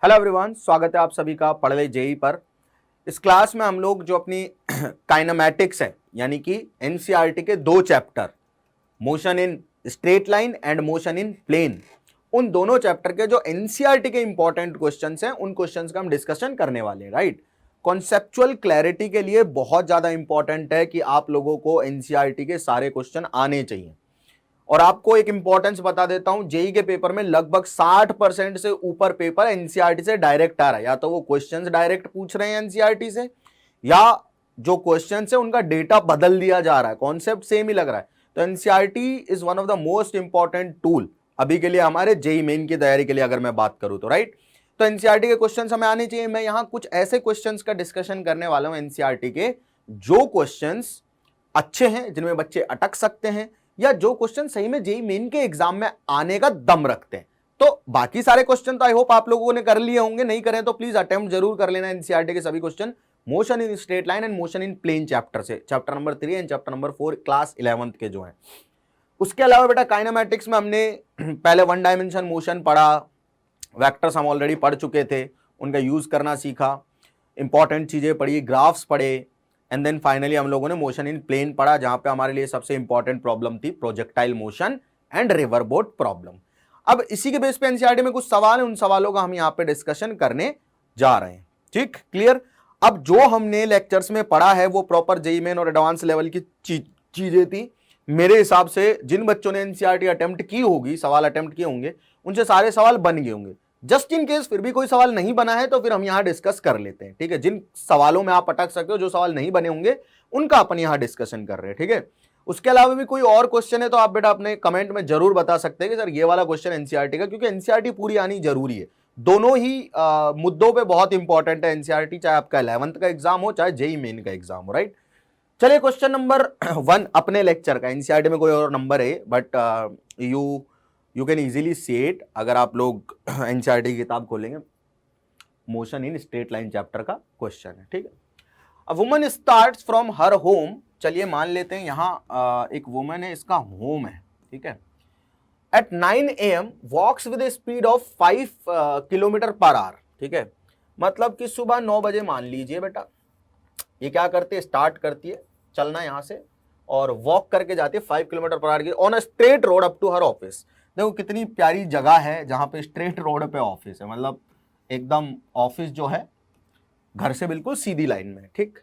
Hello everyone, स्वागत है आप सभी का पढ़ ले जेई पर। इस क्लास में हम लोग जो अपनी काइनेमैटिक्स है यानी कि एनसीईआरटी के दो chapter motion in straight line and motion in plane, उन दोनों चैप्टर के जो एनसीईआरटी के इंपॉर्टेंट क्वेश्चंस हैं उन क्वेश्चंस का हम डिस्कशन करने वाले हैं। राइट, कॉन्सेप्चुअल क्लैरिटी के लिए बहुत ज्यादा इंपॉर्टेंट है कि आप लोगों को एनसीईआरटी के सारे क्वेश्चन आने चाहिए। और आपको एक इंपॉर्टेंस बता देता हूं, जेई के पेपर में लगभग 60% से ऊपर पेपर एनसीईआरटी से डायरेक्ट आ रहा है। या तो वो क्वेश्चंस डायरेक्ट पूछ रहे हैं एनसीईआरटी से, या जो क्वेश्चंस है उनका डेटा बदल दिया जा रहा है, कॉन्सेप्ट सेम ही लग रहा है। तो NCERT is one of the most important tool अभी के लिए हमारे जेई मेन की तैयारी के लिए, अगर मैं बात करूं तो। राइट, तो एनसीईआरटी के क्वेश्चंस हमें आने चाहिए। मैं यहां कुछ ऐसे क्वेश्चंस का डिस्कशन करने वाला हूं एनसीईआरटी के, जो क्वेश्चंस अच्छे हैं, जिनमें बच्चे अटक सकते हैं, या जो क्वेश्चन सही में जेई मेन के एग्जाम में आने का दम रखते हैं। तो बाकी सारे क्वेश्चन तो आई होप आप लोगों ने कर लिए होंगे, नहीं करें तो प्लीज अटेम्प्ट जरूर कर लेना एनसीईआरटी के सभी question motion in straight line and motion in plane chapter से, chapter number 3 and chapter number 4 class 11th के जो हैं। उसके अलावा बेटा काइनेमैटिक्स में हमने पहले वन डायमेंशन मोशन पढ़ा, वेक्टर्स हम ऑलरेडी पढ़ चुके थे, उनका यूज करना सीखा, इंपॉर्टेंट चीजें पढ़ी, ग्राफ्स पढ़े, एंड देन फाइनली हम लोगों ने मोशन इन प्लेन पढ़ा, जहां पे हमारे लिए सबसे इंपॉर्टेंट प्रॉब्लम थी projectile motion and river boat problem. अब इसी के बेस पे एनसीईआरटी में कुछ सवाल है, उन सवालों का हम यहां पे डिस्कशन करने जा रहे हैं। ठीक, क्लियर। अब जो हमने लेक्चर्स में पढ़ा है वो प्रॉपर जेईई मेन और एडवांस लेवल की चीजें थी। मेरे हिसाब से जिन बच्चों ने एनसीईआरटी अटेम्प्ट की होगी, सवाल अटेम्प्ट किए होंगे, उनसे सारे सवाल बन गए होंगे। जस्ट इन केस फिर भी कोई सवाल नहीं बना है तो फिर हम यहां डिस्कस कर लेते हैं। ठीक है, जिन सवालों में आप अटक सकते हो, जो सवाल नहीं बने होंगे, उनका अपन यहां डिस्कशन कर रहे हैं। ठीक है, उसके अलावा भी कोई और क्वेश्चन है तो आप बेटा अपने कमेंट में जरूर बता सकते हैं कि सर ये वाला क्वेश्चन एनसीईआरटी का, क्योंकि एनसीईआरटी पूरी आनी जरूरी है। दोनों ही मुद्दों पे बहुत इंपॉर्टेंट है एनसीईआरटी, चाहे आपका 11th का एग्जाम हो चाहे जेईई मेन का एग्जाम हो। राइट, चलिए क्वेश्चन नंबर 1 अपने लेक्चर का। एनसीईआरटी में कोई और नंबर है but you can easily see it अगर आप लोग एनसीईआरटी की किताब खोलेंगे। Motion in straight line chapter का क्वेश्चन है। ठीक है, a woman starts from her home. चलिए मान लेते हैं यहां एक वुमन है, इसका होम है। ठीक है, at 9 AM walks with speed of 5 kilometre per hour. ठीक है, मतलब कि सुबह 9 बजे मान लीजिए बेटा, ये क्या करती है, स्टार्ट करती है चलना यहां से और वॉक करके जाती है 5 किलोमीटर पर आवर की on a straight road up to her office. देखो कितनी प्यारी जगह है जहां पे स्ट्रेट रोड पे ऑफिस है, मतलब एकदम ऑफिस जो है घर से बिल्कुल सीधी लाइन में। ठीक,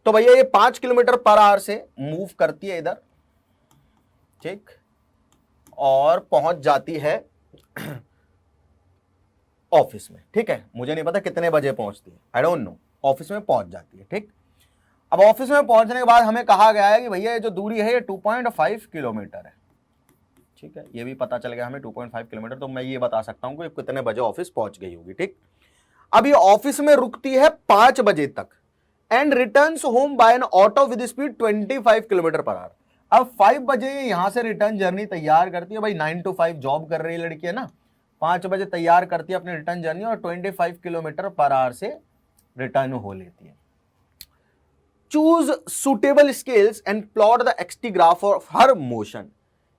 तो भैया ये 5 किलोमीटर पर आवर से मूव करती है इधर, ठीक, और पहुंच जाती है ऑफिस में। ठीक है, मुझे नहीं पता कितने बजे पहुंचती है, आई डोंट नो, ऑफिस में पहुंच जाती है। ठीक, अब ऑफिस में पहुंचने के बाद हमें कहा गया है कि भैया ये जो दूरी है ये 2.5 किलोमीटर है। ठीक है, ये भी पता चल गया हमें 2.5 किलोमीटर, तो मैं ये बता सकता हूं कि कितने बजे ऑफिस पहुंच गई होगी। ठीक, अब ये ऑफिस में रुकती है 5 बजे तक and returns home by an auto with speed 25 kilometre per hour. अब 5 बजे यहां से रिटर्न जर्नी तैयार करती है, भाई 9 to 5 जॉब कर रही है लड़की है ना, 5 बजे तैयार करती है अपनी रिटर्न जर्नी और 25 किलोमीटर पर आवर से रिटर्न हो लेती है। Choose suitable scales and plot the x t graph of her motion.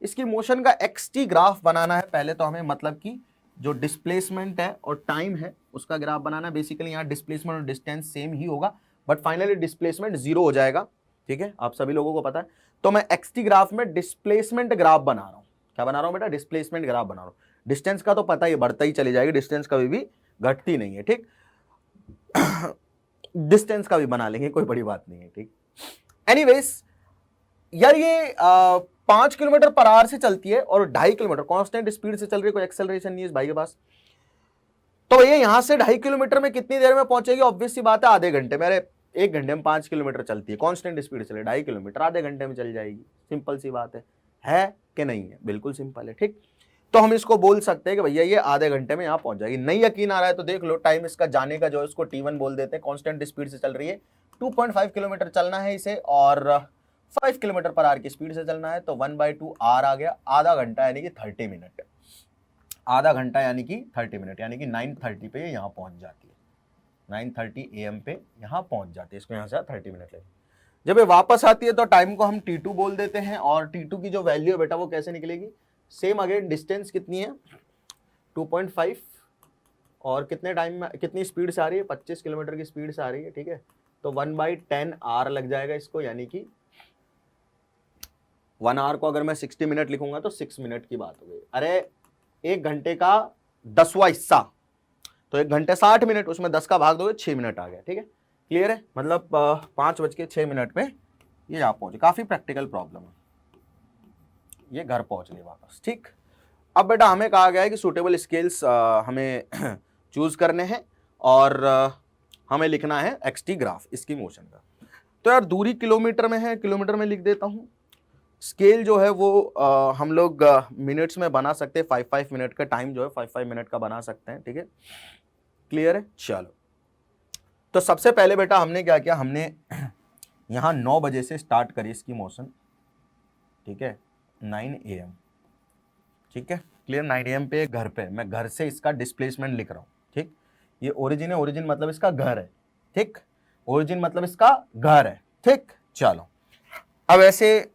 इसकी मोशन का एक्सटी ग्राफ बनाना है पहले तो हमें, मतलब कि जो डिस्प्लेसमेंट है और टाइम है उसका ग्राफ बनाना है। बेसिकली यहाँ डिस्प्लेसमेंट और डिस्टेंस सेम ही होगा बट फाइनली डिस्प्लेसमेंट 0 हो जाएगा। ठीक है, आप सभी लोगों को पता है। तो मैं एक्सटी ग्राफ में डिस्प्लेसमेंट ग्राफ बना रहा हूं। क्या बना रहा हूं बेटा, डिस्प्लेसमेंट ग्राफ बना रहा हूं। डिस्टेंस का तो पता ही, बढ़ता ही चली जाएगी, डिस्टेंस कभी भी घटती नहीं है। ठीक, डिस्टेंस का भी बना लेंगे, कोई बड़ी बात नहीं है। ठीक, एनीवेज यार ये 5 किलोमीटर पर आवर से चलती है और 2.5 किलोमीटर कांस्टेंट स्पीड से चल रही है, कोई एक्सेलरेशन नहीं है इस भाई के पास। तो ये यहां से 2.5 किलोमीटर में कितनी देर में पहुंचेगी, ऑब्वियस सी बात है आधे घंटे में। अरे 1 घंटे में 5 किलोमीटर चलती है, कांस्टेंट स्पीड चले 2.5 किलोमीटर आधे घंटे में चल जाएगी। सिंपल सी बात है कि नहीं है, बिल्कुल सिंपल है। ठीक, तो हम इसको बोल सकते हैं कि भैया ये आधे घंटे में यहां पहुंच जाएगी। नहीं यकीन आ रहा है तो देख लो, टाइम इसका जाने का जो है उसको T1 बोल देते हैं, कांस्टेंट स्पीड से चल रही है, 2.5 किलोमीटर चलना है इसे और 5 किलोमीटर पर आवर की स्पीड से चलना है, तो 1/2 आर आ गया, आधा घंटा यानी कि 30 मिनट, आधा घंटा यानी कि 30 मिनट, यानी कि 9:30 पे यहाँ पहुंच जाती है, 9:30 AM पे यहाँ पहुंच जाती है। इसको यहाँ से 30 मिनट लगेगी। जब ये वापस आती है तो टाइम को हम T2 बोल देते हैं और T2 की जो वैल्यू है बेटा वो कैसे निकलेगी, सेम अगेन डिस्टेंस कितनी है 2.5 और कितने टाइम में, कितनी स्पीड से आ रही है, 25 किलोमीटर की स्पीड से आ रही है, ठीक है। तो 1/10 आर लग जाएगा इसको, यानी कि 1 आवर को अगर मैं 60 मिनट लिखूंगा तो 6 मिनट की बात हो गई। अरे 1 घंटे का 10वां हिस्सा, तो 1 घंटे 60 मिनट, उसमें 10 का भाग दोगे 6 मिनट आ गया, ठीक है। क्लियर है, मतलब 5:06 में ये आप पहुंचे। काफी प्रैक्टिकल प्रॉब्लम है, ये घर पहुंच गई वापस, ठीक। अब बेटा हमें कहा गया है कि सूटेबल स्केल्स हमें चूज करने हैं और हमें लिखना है एक्सटी ग्राफ इसकी मोशन का। तो यार दूरी किलोमीटर में है, किलोमीटर में लिख देता हूं। स्केल जो है वो हम लोग मिनट्स में बना सकते हैं, 5 मिनट का टाइम जो है 5 मिनट का बना सकते हैं, ठीक है। क्लियर है, चलो। तो सबसे पहले बेटा हमने क्या किया, हमने यहाँ 9 बजे से स्टार्ट करी इसकी मोशन, ठीक है, 9 AM, ठीक है। क्लियर, 9 AM पे घर पे, मैं घर से इसका डिस्प्लेसमेंट लिख रहा हूँ, ठीक। ये ओरिजिन है, ओरिजिन मतलब इसका घर है, ठीक। ओरिजिन मतलब इसका घर है, ठीक। चलो अब ऐसे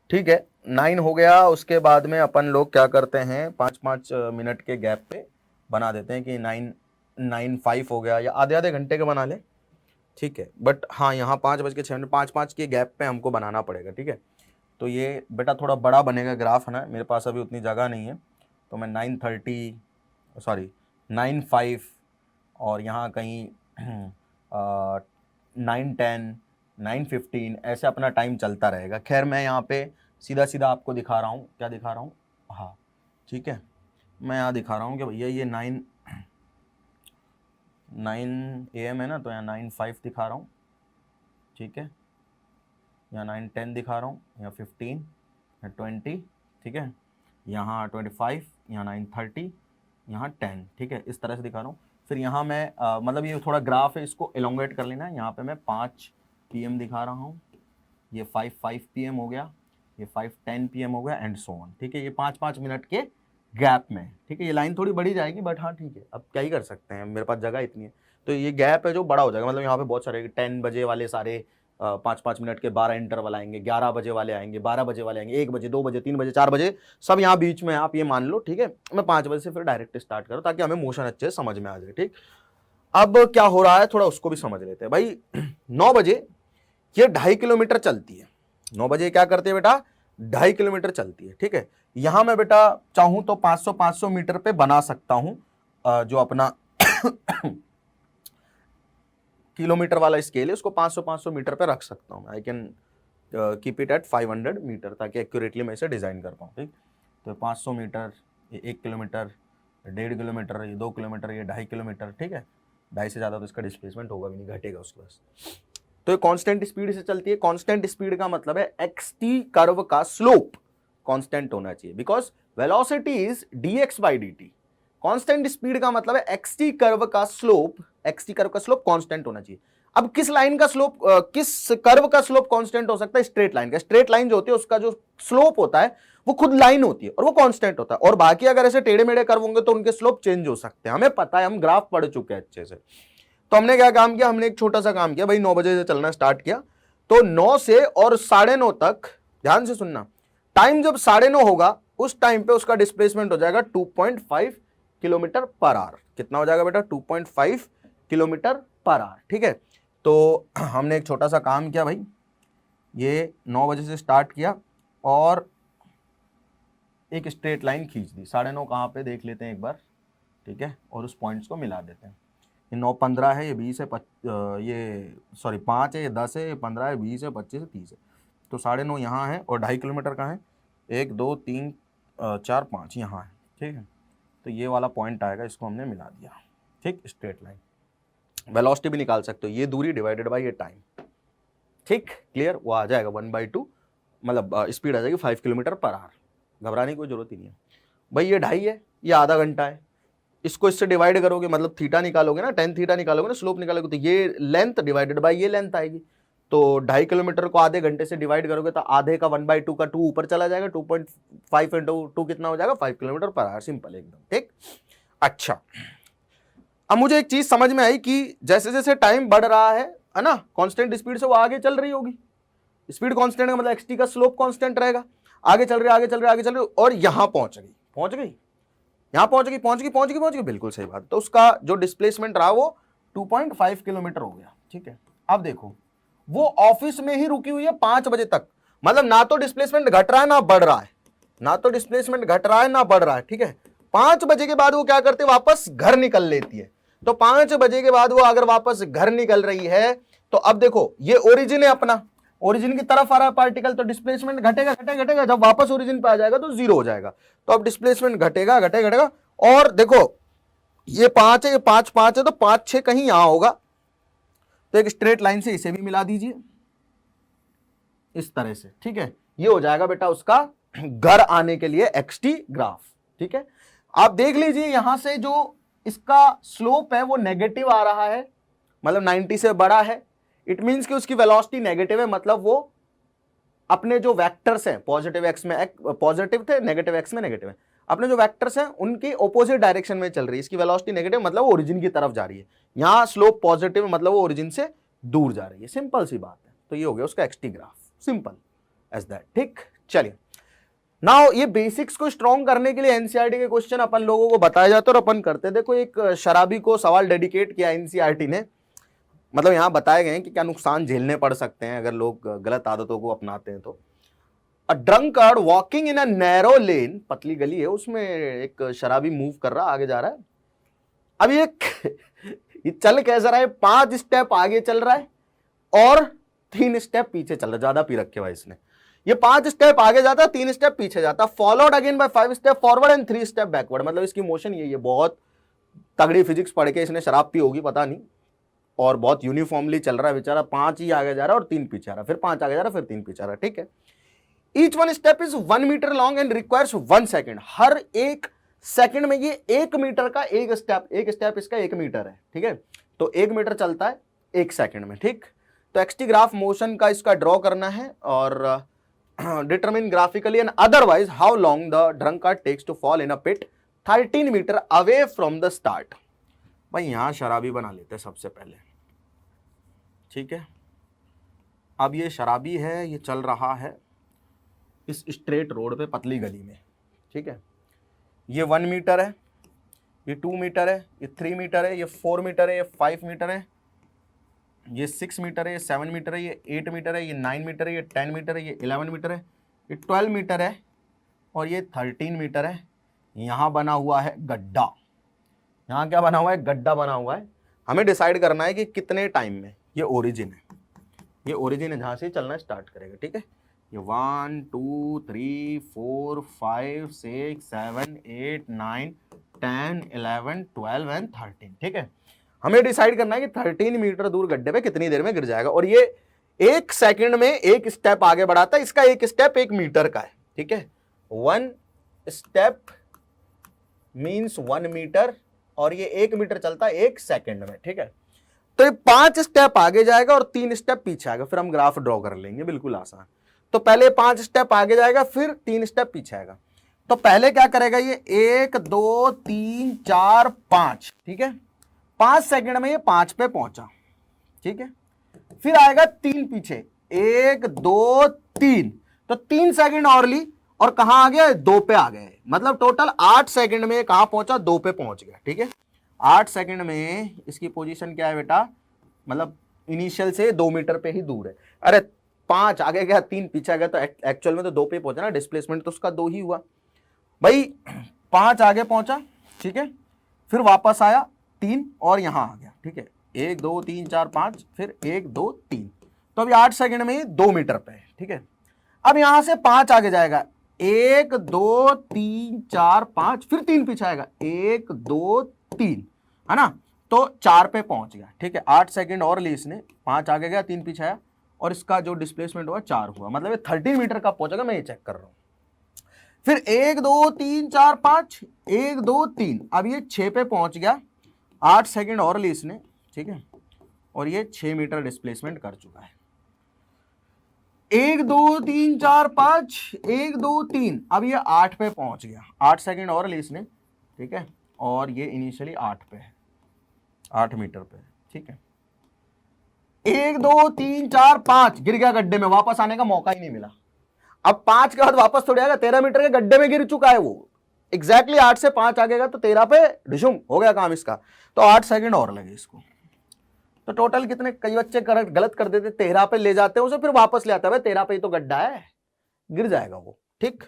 ठीक है, 9 हो गया। उसके बाद में अपन लोग क्या करते हैं, 5-5 मिनट के गैप पे बना देते हैं कि 9:05 हो गया, या आधे आधे घंटे का बना ले, ठीक है। बट हाँ यहाँ 5:06 5-5 के गैप पे हमको बनाना पड़ेगा, ठीक है। तो ये बेटा थोड़ा बड़ा बनेगा ग्राफ, है ना, मेरे पास अभी उतनी जगह नहीं है, तो मैं 9:5 और यहाँ कहीं 9:10 9:15 ऐसे अपना टाइम चलता रहेगा। खैर मैं यहाँ पे सीधा सीधा आपको दिखा रहा हूँ, क्या दिखा रहा हूँ, हाँ ठीक है, मैं यहाँ दिखा रहा हूँ कि भैया ये 9 AM है ना, तो यहाँ 9:05 दिखा रहा हूँ, ठीक है। यहाँ 9:10 दिखा रहा हूँ, यहाँ 15, यहाँ 20, ठीक है, यहाँ 25, यहाँ 9:30, यहाँ 10, ठीक है, इस तरह से दिखा रहा हूँ। फिर यहाँ मैं मतलब ये थोड़ा ग्राफ है, इसको एलोंगेट कर लेना है। यहाँ पे मैं 5 PM दिखा रहा हूँ, ये 5 PM हो गया, ये 5:10 PM हो गया, एंड सो ऑन, ठीक है। ये 5-5 मिनट के गैप में, ठीक है। ये लाइन थोड़ी बड़ी जाएगी, बट हाँ ठीक है, अब क्या ही कर सकते हैं, मेरे पास जगह इतनी है, तो ये गैप है जो बड़ा हो जाएगा। मतलब यहाँ पे बहुत सारे 10 बजे वाले सारे 5-5 मिनट के 12 इंटरवल आएंगे, 11 बजे वाले आएंगे, 12 बजे वाले आएंगे, 1 बजे, 2 बजे, 3 बजे, 4 बजे, सब यहाँ बीच में, आप ये मान लो, ठीक है। मैं 5 बजे से फिर डायरेक्ट स्टार्ट करूँ ताकि हमें मोशन अच्छे से समझ में आ जाए, ठीक। अब क्या हो रहा है थोड़ा उसको भी समझ लेते हैं भाई। 9 बजे ये 2.5 किलोमीटर चलती है, 9 बजे क्या करते हैं बेटा, 2.5 किलोमीटर चलती है, ठीक है। यहां मैं बेटा चाहूं तो 500 मीटर पे बना सकता हूं, जो अपना किलोमीटर वाला स्केल है उसको 500 मीटर पे रख सकता हूं। I can keep it at 500 metre ताकि एक्यूरेटली मैं इसे डिजाइन कर पाऊँ, ठीक। तो 500 मीटर, ये 1 किलोमीटर, 1.5 किलोमीटर, ये 2 किलोमीटर, ये 2.5 किलोमीटर, ठीक है। 2.5 से ज़्यादा तो इसका डिस्प्लेसमेंट होगा भी नहीं, घटेगा उसके पास। तो ये कांस्टेंट स्पीड से चलती है। कांस्टेंट स्पीड का मतलब है एक्सटी कर्व का स्लोप कांस्टेंट होना चाहिए, because velocity is dx/dt। Constant speed का मतलब है एक्सटी कर्व का स्लोप, एक्सटी कर्व का स्लोप कांस्टेंट होना चाहिए। अब किस लाइन का स्लोप, किस कर्व का स्लोप कांस्टेंट हो सकता है, स्ट्रेट लाइन का। स्ट्रेट लाइन जो होती है उसका जो स्लोप होता है वो खुद लाइन होती है और वो कांस्टेंट होता है, और बाकी अगर ऐसे टेढ़े मेढ़े कर्व होंगे तो उनके स्लोप चेंज हो सकते हैं। हमें पता है, हम ग्राफ पढ़ चुके हैं अच्छे से। तो हमने क्या काम किया, हमने एक छोटा सा काम किया भाई, 9 बजे से चलना स्टार्ट किया, तो 9 से और 9:30 तक, ध्यान से सुनना, टाइम जब 9:30 होगा उस टाइम पे उसका डिस्प्लेसमेंट हो जाएगा 2.5 किलोमीटर पर आवर। कितना हो जाएगा बेटा, 2.5 किलोमीटर पर आवर, ठीक है। तो हमने एक छोटा सा काम किया भाई, ये 9 बजे से स्टार्ट किया और एक स्ट्रेट लाइन खींच दी। 9:30 कहाँ पे देख लेते हैं एक बार, ठीक है, और उस पॉइंट्स को मिला देते हैं। ये 9:15 है, ये 20 है, ये सॉरी 5 है, ये 10 है, ये 15 है, 20 है, 25 है, 30 है। तो 9:30 यहाँ है और 2.5 किलोमीटर का है, 1 2 3 4 5 यहाँ है, ठीक है। तो ये वाला पॉइंट आएगा, इसको हमने मिला दिया, ठीक। स्ट्रेट लाइन वेलोसिटी भी निकाल सकते हो, ये दूरी डिवाइडेड बाई ये टाइम, ठीक। क्लियर, वो आ जाएगा 1/2, मतलब स्पीड आ जाएगी 5 किलोमीटर पर आवर। घबराने की कोई जरूरत ही नहीं है भाई। ये 2.5 है, ये आधा घंटा है, इसको इससे डिवाइड करोगे, मतलब थीटा निकालोगे ना, tan थीटा निकालोगे ना, स्लोप निकालोगे, तो ये लेंथ डिवाइडेड बाय ये लेंथ आएगी। तो 2.5 किलोमीटर को आधे घंटे से डिवाइड करोगे तो आधे का 1/2 का 2 ऊपर चला जाएगा, 2.5 इंटू 2 कितना हो जाएगा, 5 किलोमीटर पर आवर। सिंपल एकदम, ठीक। अच्छा, अब मुझे एक चीज समझ में आई कि जैसे जैसे टाइम बढ़ रहा है ना, कांस्टेंट स्पीड से वो आगे चल रही होगी। स्पीड कांस्टेंट का मतलब एक्सटी का स्लोप कांस्टेंट रहेगा, आगे चल रही, आगे चल रही, आगे चल रही, और यहां पहुंच गई, यहां पहुंच गई, बिल्कुल सही बात। तो उसका जो डिस्प्लेसमेंट रहा वो 2.5 किलोमीटर हो गया, ठीक है। अब देखो वो ऑफिस में ही रुकी हुई है 5 बजे तक, मतलब ना तो डिस्प्लेसमेंट घट रहा है ना बढ़ रहा है, ना तो डिस्प्लेसमेंट घट रहा है ना बढ़ रहा है, ठीक है। 5 बजे के बाद वो क्या करते, वापस घर निकल लेती है। तो 5 बजे के बाद वो अगर वापस घर निकल रही है तो अब देखो ये ओरिजिन है अपना, ओरिजिन की तरफ आ रहा है पार्टिकल, तो डिस्प्लेसमेंट घटेगा घटेगा घटेगा, जब वापस ओरिजिन पे आ जाएगा तो 0 हो जाएगा। तो अब डिस्प्लेसमेंट घटेगा घटेगा घटेगा, और देखो ये 5 है, ये 5 5 है, तो 5 6 कहीं यहां होगा, तो एक स्ट्रेट लाइन से इसे भी मिला दीजिए इस तरह से, ठीक है। ये हो जाएगा बेटा उसका घर आने के लिए एक्सटी ग्राफ, ठीक है। आप देख लीजिए यहां से जो इसका स्लोप है वो नेगेटिव आ रहा है, मतलब 90 से बड़ा है, इट मींस कि उसकी वेलोसिटी नेगेटिव है, मतलब वो अपने जो वेक्टर्स हैं, पॉजिटिव एक्स में पॉजिटिव थे, नेगेटिव एक्स में नेगेटिव है, अपने जो वेक्टर्स हैं उनकी ऑपोजिट डायरेक्शन में चल रही है। इसकी वेलोसिटी नेगेटिव मतलब वो ओरिजिन की तरफ जा रही है, यहां स्लोप पॉजिटिव मतलब वो ओरिजिन से दूर जा रही है, सिंपल सी बात है। तो ये हो गया उसका x t graph, simple as that, ठीक। चलिए नाउ ये बेसिक्स को स्ट्रॉन्ग करने के लिए एनसीईआरटी के क्वेश्चन अपन लोगों को बताए जाते और अपन करते। देखो एक शराबी को सवाल डेडिकेट किया एनसीईआरटी ने, मतलब यहां बताए गए हैं कि क्या नुकसान झेलने पड़ सकते हैं अगर लोग गलत आदतों को अपनाते हैं। तो a drunkard walking in a narrow lane, पतली गली है उसमें एक शराबी मूव कर रहा, आगे जा रहा है। अब ये चल कैसा रहा है, 5 स्टेप आगे चल रहा है और 3 स्टेप पीछे चल रहा है, ज्यादा पी रखे भाई इसने। ये 5 स्टेप आगे जाता है, 3 स्टेप पीछे जाता, followed again by 5 step forward and 3 step backward, मतलब इसकी मोशन यही है। बहुत तगड़ी फिजिक्स पढ़ के इसने शराब पी होगी पता नहीं, और बहुत यूनिफॉर्मली चल रहा है बेचारा, 5 ही आगे जा रहा है और 3 पीछे आ रहा है, फिर 5 आगे जा रहा है फिर 3 पीछे आ रहा है, ठीक है। Each one step is 1 metre long and requires 1 second, हर एक सेकंड में ये 1 मीटर का एक स्टेप इसका 1 मीटर है, ठीक है। तो 1 मीटर चलता है 1 सेकंड में, ठीक। तो एक्सटी ग्राफ मोशन का इसका ड्रॉ करना है और determine graphically and otherwise how long the drunkard takes to fall in a pit 13 metre away from the start. भाई यहां शराबी बना लेते हैं सबसे पहले, ठीक है। अब ये शराबी है, ये चल रहा है इस स्ट्रेट रोड पे पतली गली में, ठीक है। ये 1 मीटर है, ये 2 मीटर है, ये 3 मीटर है, ये 4 मीटर है, ये 5 मीटर है, ये 6 मीटर है, ये 7 मीटर है, ये 8 मीटर है, ये 9 मीटर है, ये 10 मीटर है, ये 11 मीटर है, ये 12 मीटर है और ये 13 मीटर है। यहाँ बना हुआ है गड्ढा, यहाँ क्या बना हुआ है, गड्ढा बना हुआ है। हमें डिसाइड करना है कि कितने टाइम में ये ओरिजिन है, ये ओरिजिन है जहाँ से चलना स्टार्ट करेगा, ठीक है। ये 1 2 3 4 5 6 7 8 9 10 11 12 एंड 13, ठीक है। हमें डिसाइड करना है कि 13 मीटर दूर गड्ढे पे कितनी देर में गिर जाएगा, और ये 1 सेकंड में 1 स्टेप आगे बढ़ाता है, इसका 1 स्टेप 1 मीटर का है, ठीक है। 1 स्टेप मीन्स 1 मीटर और ये 1 मीटर चलता है 1 सेकंड में, ठीक है। तो ये 5 स्टेप आगे जाएगा और 3 स्टेप पीछे आएगा, फिर हम ग्राफ ड्रॉ कर लेंगे, बिल्कुल आसान। तो पहले 5 स्टेप आगे जाएगा फिर 3 स्टेप पीछे आएगा। तो पहले क्या करेगा, ये 1 2 3 4 5, ठीक है। 5 सेकंड में ये 5 पे पहुंचा, ठीक है। फिर आएगा 3 पीछे, 1 2 3, तो 3 सेकंड और ली और कहां आ गया, 2 पे आ गए, मतलब टोटल 8 सेकंड में कहां पहुंचा, 2 पे पहुंच गया, ठीक है। 8 सेकंड में इसकी पोजीशन क्या है बेटा, मतलब इनिशियल से 2 मीटर पे ही दूर है। अरे 5 आगे गया 3 पीछे आ गया, तो एक्चुअल में तो 2 पे पहुंचा ना, डिस्प्लेसमेंट तो उसका 2 ही हुआ भाई। 5 आगे पहुंचा, ठीक है, फिर वापस आया 3 और यहां आ गया, ठीक है। 1 2 3 4 5, फिर 1 2 3, तो अभी 8 सेकंड में 2 मीटर पे है, ठीक है। अब यहां से 5 आगे जाएगा, 1 2 3 4 5, फिर 3 पीछे आएगा, 1 2 3, है ना, तो 4 पे पहुंच गया, ठीक है। 8 सेकंड और ली इसने, 5 आगे गया 3 पीछे आया और इसका जो डिस्प्लेसमेंट हुआ 4 हुआ, मतलब ये 13 मीटर का पहुंचेगा, मैं ये चेक कर रहा हूं। फिर 1 2 3 4 5, 1 2 3, अब ये 6 पे पहुंच गया, 8 सेकंड और ली इसने, ठीक है, और ये 6 मीटर डिस्प्लेसमेंट कर चुका है। 1 2 3 4 5, 1 2 3, अब ये 8 पे पहुंच गया, 8 सेकंड और ली इसने, ठीक है, और ये इनिशियली 8 पे है, 8 मीटर पे, ठीक है। 1 2 3 4 5, गिर गया गड्ढे में, वापस आने का मौका ही नहीं मिला। अब 5 के बाद वापस थोड़ी आएगा, 13 मीटर के गड्ढे में गिर चुका है वो, एग्जैक्टली 8 से 5 आगेगा तो 13 पे डिशुम हो गया काम इसका। तो 8 सेकंड और लगे इसको। तो टोटल कितने, कई बच्चे गलत कर देते, 13 पे ले जाते हैं उसे, फिर वापस ले आता है, भाई 13 पे ही तो गड्ढा है, गिर जाएगा वो। ठीक,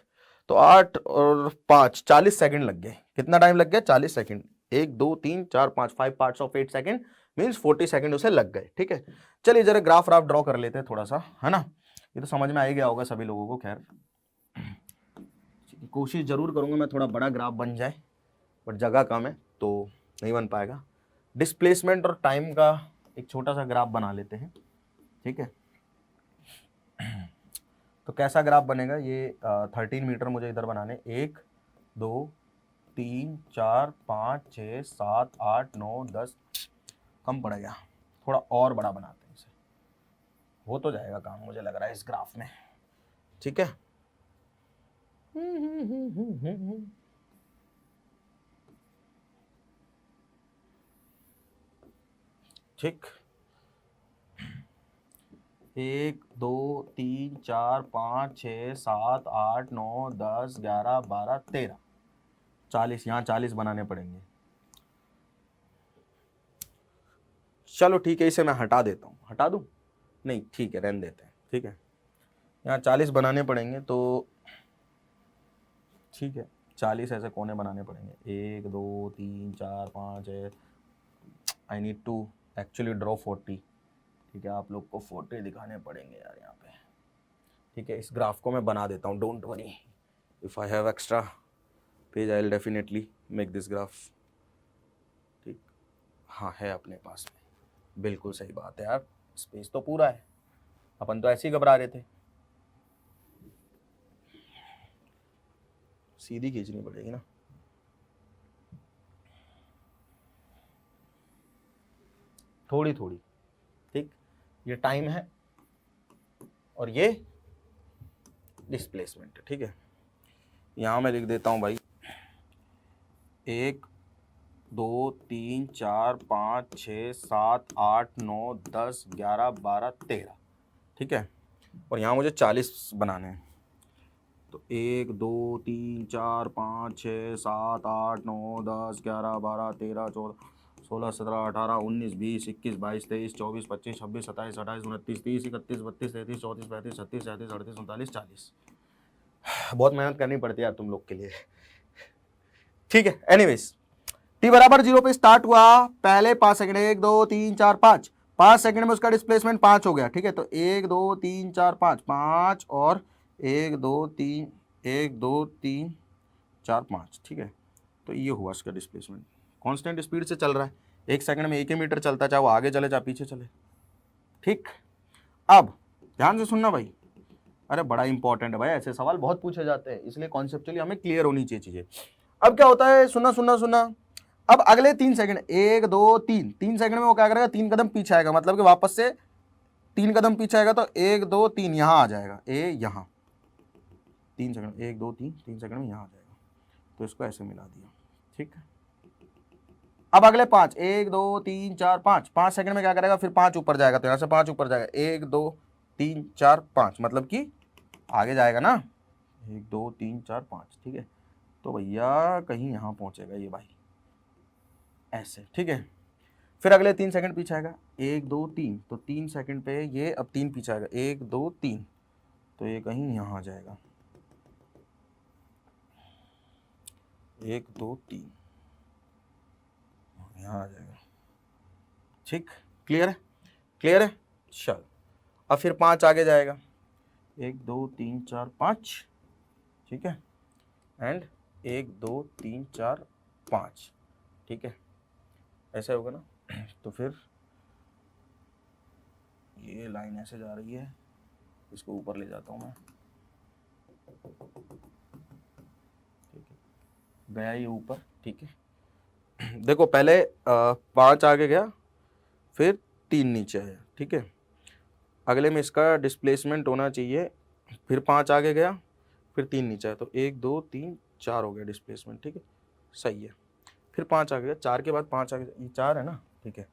तो 8 और 5 40 सेकंड लग गए। कितना टाइम लग गया? 40 second. 1 2 3 4 5 5 parts of 8 second means 40 second उसे लग गए। ठीक है, चलिए जरा ग्राफ राफ ड्रॉ कर लेते हैं थोड़ा सा, है ना। ये तो समझ में आ ही गया होगा सभी लोगों को। खैर कोशिश जरूर करूंगा मैं थोड़ा बड़ा ग्राफ बन जाए, बट जगह कम है तो नहीं बन पाएगा। डिस्प्लेसमेंट और टाइम का एक छोटा सा ग्राफ बना लेते हैं। ठीक है, तो कैसा ग्राफ बनेगा ये? 13 मीटर मुझे इधर बनाने, 1 2 3 4 5 6 7 8 9 10, कम पड़ गया, थोड़ा और बड़ा बनाते हैं इसे, हो तो जाएगा काम मुझे लग रहा है इस ग्राफ में। ठीक है, ठीक, 1 2 3 4 5 6 7 8 9 10 11 12 13 40, यहाँ 40 बनाने पड़ेंगे। चलो ठीक है, इसे मैं हटा देता हूँ, हटा दूँ? नहीं ठीक है, रहने देते हैं। ठीक है, यहाँ 40 बनाने पड़ेंगे, तो ठीक है 40 ऐसे कोने बनाने पड़ेंगे, 1 2 3 4 5 है। I need to actually draw 40। ठीक है, आप लोग को 40 दिखाने पड़ेंगे यार यहाँ पे। ठीक है, इस ग्राफ को मैं बना देता हूँ, don't worry, if I have extra page I will definitely make this graph. ठीक, हाँ है अपने पास में, बिल्कुल सही बात है यार, स्पेस तो पूरा है, अपन तो ऐसे ही घबरा रहे थे। सीधी खींचनी पड़ेगी ना, थोड़ी थोड़ी। ठीक, ये टाइम है और ये डिस्प्लेसमेंट है। ठीक है, यहाँ मैं लिख देता हूँ भाई 1 2 3 4 5 6 7 8 9 10 11 12 13। ठीक है, और यहाँ मुझे 40 बनाने हैं, तो 1 2 3 4 5 6 7 8 9 10 11 12 13 14 16 17 18 19 20 21 22 23 24 25 26 27 28 29 30 31 32 33 34 35 36 37 38 39 40। बहुत मेहनत करनी पड़ती है यार तुम लोग के लिए। ठीक है, एनीवेज t बराबर 0 पे स्टार्ट हुआ, पहले 5 सेकंड, 1 2 3 4 5, 5 सेकंड में उसका डिस्प्लेसमेंट 5 हो गया। ठीक है, तो 1 2 3 4 5 5 और 1 2 3 1 2 3 4 5। ठीक है, तो ये हुआ उसका डिस्प्लेसमेंट, कांस्टेंट स्पीड से चल रहा है, 1 सेकंड में 1 ही मीटर चलता है, चाहे वो आगे चले चाहे पीछे चले। ठीक, अब ध्यान से सुनना भाई, अरे बड़ा इंपॉर्टेंट है भाई, ऐसे सवाल बहुत पूछे जाते हैं, इसलिए कॉन्सेप्चुअली हमें क्लियर होनी चाहिए चीजें। अब क्या होता है, सुना सुना सुना, अब अगले 3 सेकंड, 1 2 3, 3 सेकंड में वो क्या करेगा, 3 कदम पीछे आएगा, मतलब कि वापस से 3 कदम पीछे आएगा, तो 1 2 3 यहां आ जाएगा, ए यहां 3 सेकंड, 1 2 3 3 सेकंड में यहां आ जाएगा, तो इसको ऐसे मिला दिया। ठीक है, अब अगले 5, 1 2 3 4 5, 5 सेकंड में क्या करेगा, फिर 5 ऊपर जाएगा, तो यहां से 5 ऊपर जाएगा, 1 2 3 4 5, मतलब कि आगे जाएगा ना, 1 2 3 4 5। ठीक है, तो भैया कहीं यहां पहुंचेगा ये भाई ऐसे। ठीक है, फिर अगले 3 सेकंड पीछे आएगा, 1 2 3, तो 3 सेकंड पे ये अब 3 पीछे आएगा, 1 2 3, तो ये कहीं यहाँ आ जाएगा, 1 2 3 यहाँ आ जाएगा। ठीक, क्लियर है, क्लियर है। चल अब फिर 5 आगे जाएगा, 1 2 3 4 5। ठीक है, एंड 1 2 3 4 5। ठीक है, ऐसे होगा ना, तो फिर ये लाइन ऐसे जा रही है, इसको ऊपर ले जाता हूँ मैं। ठीक है, गया ये ऊपर। ठीक है, देखो पहले 5 आगे गया, फिर 3 नीचे आया। ठीक है, अगले में इसका डिस्प्लेसमेंट होना चाहिए, फिर 5 आगे गया, फिर 3 नीचे आया, तो 1 2 3 4 हो गया डिस्प्लेसमेंट। ठीक है, सही है, फिर 5 आ गया, 4 के बाद 5 आ गया, ये 4 है ना। ठीक है,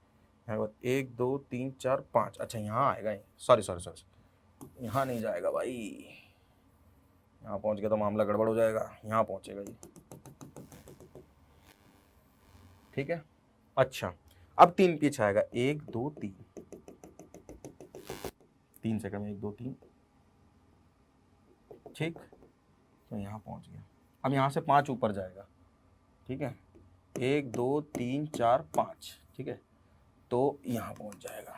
1 2 3 4 5, अच्छा यहाँ आएगा ये, सॉरी सॉरी सॉरी, यहाँ नहीं जाएगा भाई, यहाँ पहुँच गया तो मामला गड़बड़ हो जाएगा, यहाँ पहुँचेगा ये। ठीक है। अच्छा, अब 3 पीछे आएगा, 1 2 3, 3 सेकंड में 1 2 3, ठीक, तो यहाँ पहुँच गया। अब यहाँ से 5 ऊपर जाएगा, ठीक है, 1 2 3 4 5, ठीक है, तो यहाँ पहुँच जाएगा,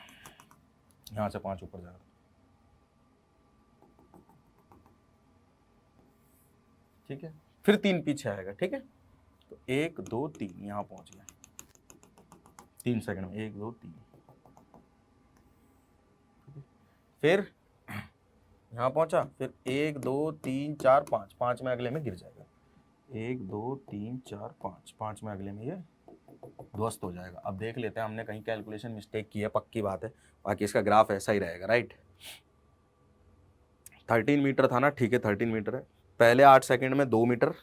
यहाँ से 5 ऊपर जाएगा, ठीक है, फिर 3 पीछे आएगा, ठीक है, तो 1 2 3 यहाँ पहुँच गया 3 सेकंड में, 1 2 3, फिर यहाँ पहुँचा, फिर 1 2 3 4 5, 5 में अगले में गिर जाएगा, 1 2 3 4 5, 5 में अगले में ये ध्वस्त हो जाएगा। अब देख लेते हैं हमने कहीं कैलकुलेशन मिस्टेक की है, पक्की बात है, बाकी इसका ग्राफ ऐसा ही रहेगा, राइट। 13 मीटर था ना, ठीक है 13 मीटर है, पहले 8 सेकंड में 2 मीटर,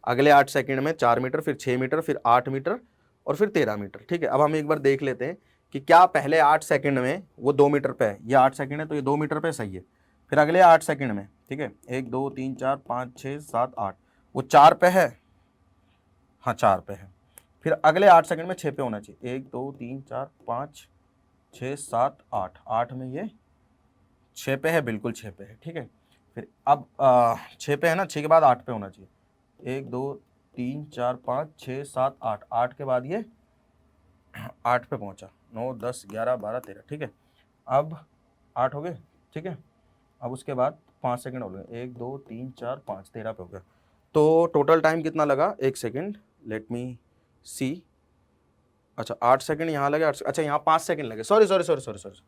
अगले 8 सेकंड में 4 मीटर, फिर 6 मीटर, फिर 8 मीटर और फिर 13 मीटर, ठीक है। अब हम एक बार देख लेते हैं कि क्या पहले 8 सेकंड में वो 2 मीटर पे है, ये 8 सेकंड है तो ये 2 मीटर पे सही है, फिर अगले 8 सेकंड में, ठीक है, 1 2 3 4 5 6 7 8, वो 4 पे है, हाँ 4 पे है, फिर अगले 8 सेकंड में 6 पे होना चाहिए, 1 2 3 4 5 6 7 8, 8 में ये 6 पे है, बिल्कुल 6 पे है, ठीक है। फिर अब 6 पे है ना, 6 के बाद 8 पे होना चाहिए, 1 2 3 4 5 6 7 8, 8 के बाद ये 8 पे पहुंचा, 9 10 11 12 13, ठीक है, अब 8 हो गए, ठीक है, अब उसके बाद 5 सेकंड हो गए, 1 2 3 4 5, 13 पे हो गया, तो टोटल टाइम कितना लगा, 1 सेकंड, लेट मी सी, अच्छा 8 सेकंड यहाँ लगे, अच्छा यहाँ 5 सेकंड लगे, sorry sorry sorry sorry sorry,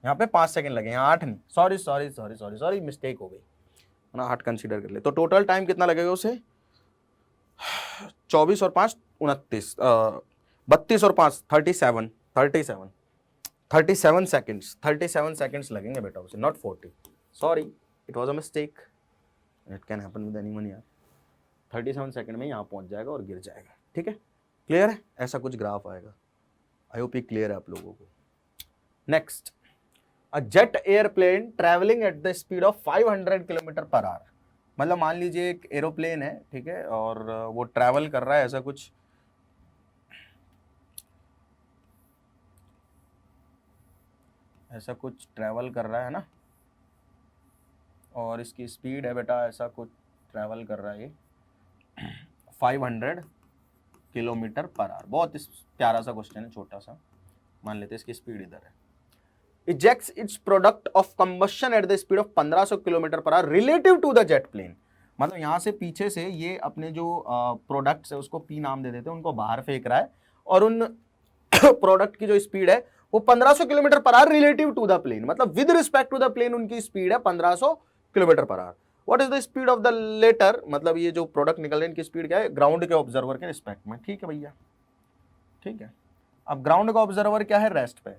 यहाँ पे 5 सेकंड लगे, यहाँ 8 नहीं, sorry sorry sorry sorry sorry, mistake हो गई है ना, 8 कंसीडर कर ले, तो टोटल टाइम कितना लगेगा उसे, 24 और 5 29, 32 और 5 37 37 37 सेकंड्स, 37 सेकंड्स लगेंगे बेटा उसे, not 40, sorry it was a mistake, it can happen with anyone यार, 37 सेकंड में यहाँ पहुँच जाएगा और गिर जाएगा, ठीक है, क्लियर है, ऐसा कुछ ग्राफ आएगा, आई होप ये क्लियर है आप लोगों को। Next, a jet airplane travelling eight the speed of 500 kilometre per our, मतलब मान लीजिए एक एरोप्लेन है, ठीक है, और वो ट्रैवल कर रहा है, ऐसा कुछ ट्रैवल कर रहा है ना, और इसकी स्पीड है बेटा, ऐसा कुछ ट्रैवल कर रहा है ये 500 किलोमीटर पर आवर, बहुत प्यारा सा क्वेश्चन है, छोटा सा, मान लेते हैं इसकी स्पीड इधर है, ejects its product of combustion at the speed of 1500 kilometre per hour relative to the jet plane, मतलब यहाँ से पीछे से ये अपने जो प्रोडक्ट्स है उसको पी नाम दे देते हैं, उनको बाहर फेंक रहा है, और उन प्रोडक्ट की जो स्पीड है वो 1500 kilometre per hour relative to the plane, मतलब with respect to the plane उनकी स्पीड है 1500 kilometre per hour. What is the speed of the latter, मतलब ये जो प्रोडक्ट निकल रहे हैं इनकी स्पीड क्या है ग्राउंड के ऑब्जर्वर के रिस्पेक्ट में, ठीक है भैया, ठीक है। अब ग्राउंड का ऑब्जर्वर क्या है, रेस्ट पे,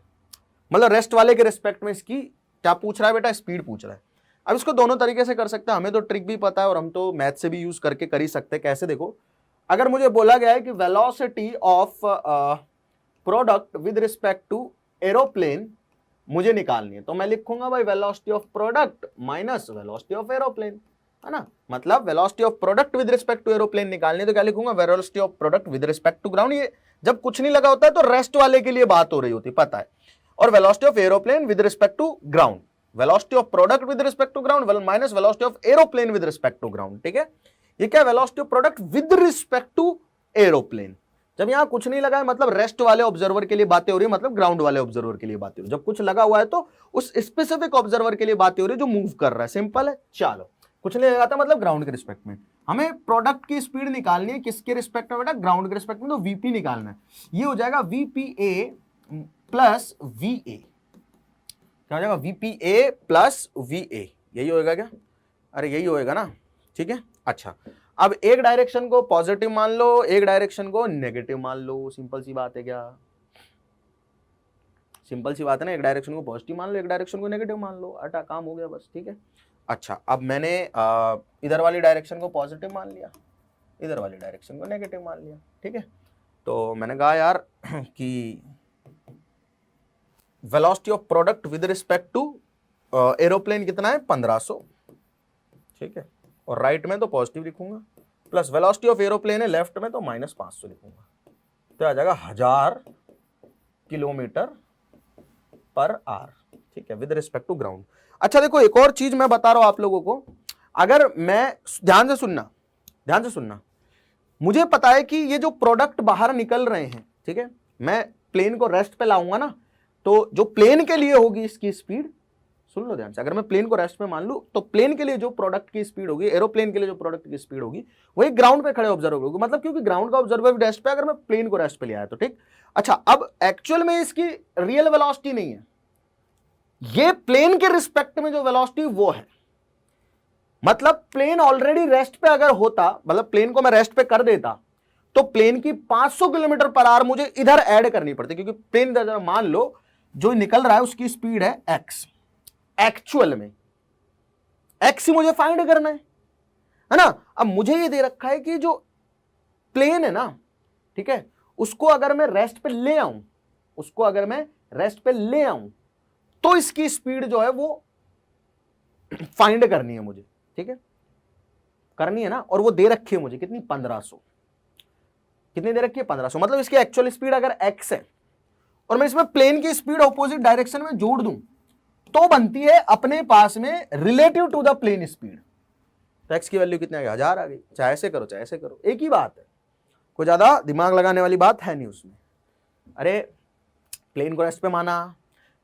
मतलब रेस्ट वाले के रिस्पेक्ट में इसकी क्या पूछ रहा है बेटा, स्पीड पूछ रहा है। अब इसको दोनों तरीके से कर सकते हैं, हमें तो ट्रिक भी पता है और हम तो मैथ से भी यूज करके कर ही सकते हैं, कैसे देखो, अगर मुझे बोला गया है कि velocity of product with respect to aeroplane मुझे निकालनी है, तो मैं लिखूंगा भाई velocity of product minus velocity of aeroplane, है ना, मतलब velocity of product with respect to aeroplane निकालनी है तो क्या लिखूंगा, velocity of product with respect to ground. ये जब कुछ नहीं लगा होता है तो रेस्ट वाले के लिए बात हो रही होती, पता है, और velocity of aeroplane with respect to ground, velocity of product with respect to ground minus velocity of aeroplane with respect to ground, ठीक है। ये क्या, velocity of product with respect to aeroplane, जब यहां कुछ नहीं लगा है मतलब रेस्ट वाले ऑब्जर्वर के लिए बातें हो रही है, मतलब ग्राउंड वाले ऑब्जर्वर के लिए बातें हो रही है, जब कुछ लगा हुआ है तो उस स्पेसिफिक ऑब्जर्वर के लिए बातें हो रही है जो मूव कर रहा है, सिंपल है। चलो, कुछ नहीं लगाता मतलब ग्राउंड के रिस्पेक्ट में, हमें प्रोडक्ट की स्पीड निकालनी है, किसके रिस्पेक्ट में बेटा, ग्राउंड के रिस्पेक्ट में, तो वीपी निकालना है, ये हो जाएगा वीपीए प्लस वीए, क्या हो जाएगा, वीपीए प्लस वीए, यही होएगा क्या, अरे यही होएगा ना, ठीक है। अच्छा, अब एक डायरेक्शन को पॉजिटिव मान लो, एक डायरेक्शन को नेगेटिव मान लो, सिंपल सी बात है, क्या सिंपल सी बात है ना, एक डायरेक्शन को पॉजिटिव मान लो, एक डायरेक्शन को नेगेटिव मान लो, अटा काम हो गया बस, ठीक है। अच्छा, अब मैंने इधर वाली डायरेक्शन को पॉजिटिव मान लिया, इधर वाली डायरेक्शन को नेगेटिव मान लिया, ठीक है, तो मैंने कहा यार कि velocity of product with respect to aeroplane कितना है 1500, ठीक है, और राइट में तो पॉजिटिव लिखूंगा, प्लस वेलोसिटी ऑफ एरोप्लेन है लेफ्ट में तो -500 लिखूंगा, तो आ जाएगा 1000 किलोमीटर पर आवर, ठीक है, विद रिस्पेक्ट टू ग्राउंड। अच्छा देखो एक और चीज मैं बता रहा हूं आप लोगों को, अगर मैं, ध्यान से सुनना, ध्यान से सुनना, मुझे पता है कि ये जो प्रोडक्ट बाहर निकल रहे हैं, ठीक है, मैं प्लेन को रेस्ट पे लाऊंगा ना, तो जो प्लेन के लिए होगी इसकी स्पीड, सुन लो ध्यान से, अगर मैं प्लेन को रेस्ट पे मान लूं तो प्लेन के लिए जो प्रोडक्ट की स्पीड होगी, एरोप्लेन के लिए जो प्रोडक्ट की स्पीड होगी वही ग्राउंड पे खड़े ऑब्जर्वर होगी, मतलब क्योंकि ग्राउंड का ऑब्जर्वर रेस्ट पे, अगर मैं प्लेन को रेस्ट पे ले आया तो ठीक। अच्छा अब एक्चुअल में इसकी रियल वेलोसिटी नहीं है, ये प्लेन के रिस्पेक्ट में जो वेलोसिटी वो है, मतलब प्लेन ऑलरेडी रेस्ट पे अगर होता, मतलब प्लेन को मैं रेस्ट पे कर देता तो प्लेन की 500 किलोमीटर पर आवर मुझे इधर ऐड करनी पड़ती, क्योंकि प्लेन इधर, मान लो जो निकल रहा है उसकी स्पीड है x, एक्चुअल में x ही मुझे फाइंड करना है ना। अब मुझे ये दे रखा है कि जो प्लेन है ना, ठीक है, उसको अगर मैं रेस्ट पे ले आऊं, उसको अगर मैं रेस्ट पे ले आऊं तो इसकी स्पीड जो है वो फाइंड करनी है मुझे, ठीक है, करनी है ना, और वो दे रखी है मुझे कितनी, 1500, कितनी दे रखी है, 1500, मतलब इसकी एक्चुअल स्पीड अगर x है और मैं इसमें प्लेन की स्पीड ऑपोजिट डायरेक्शन में जोड़ दूं तो बनती है अपने पास में relative to the plane speed. तो x की वैल्यू कितनी आ गई, 1000 आ गई, चाहे ऐसे करो चाहे ऐसे करो, एक ही बात है, कोई ज्यादा दिमाग लगाने वाली बात है नहीं उसमें। अरे प्लेन को रेस्ट पे माना,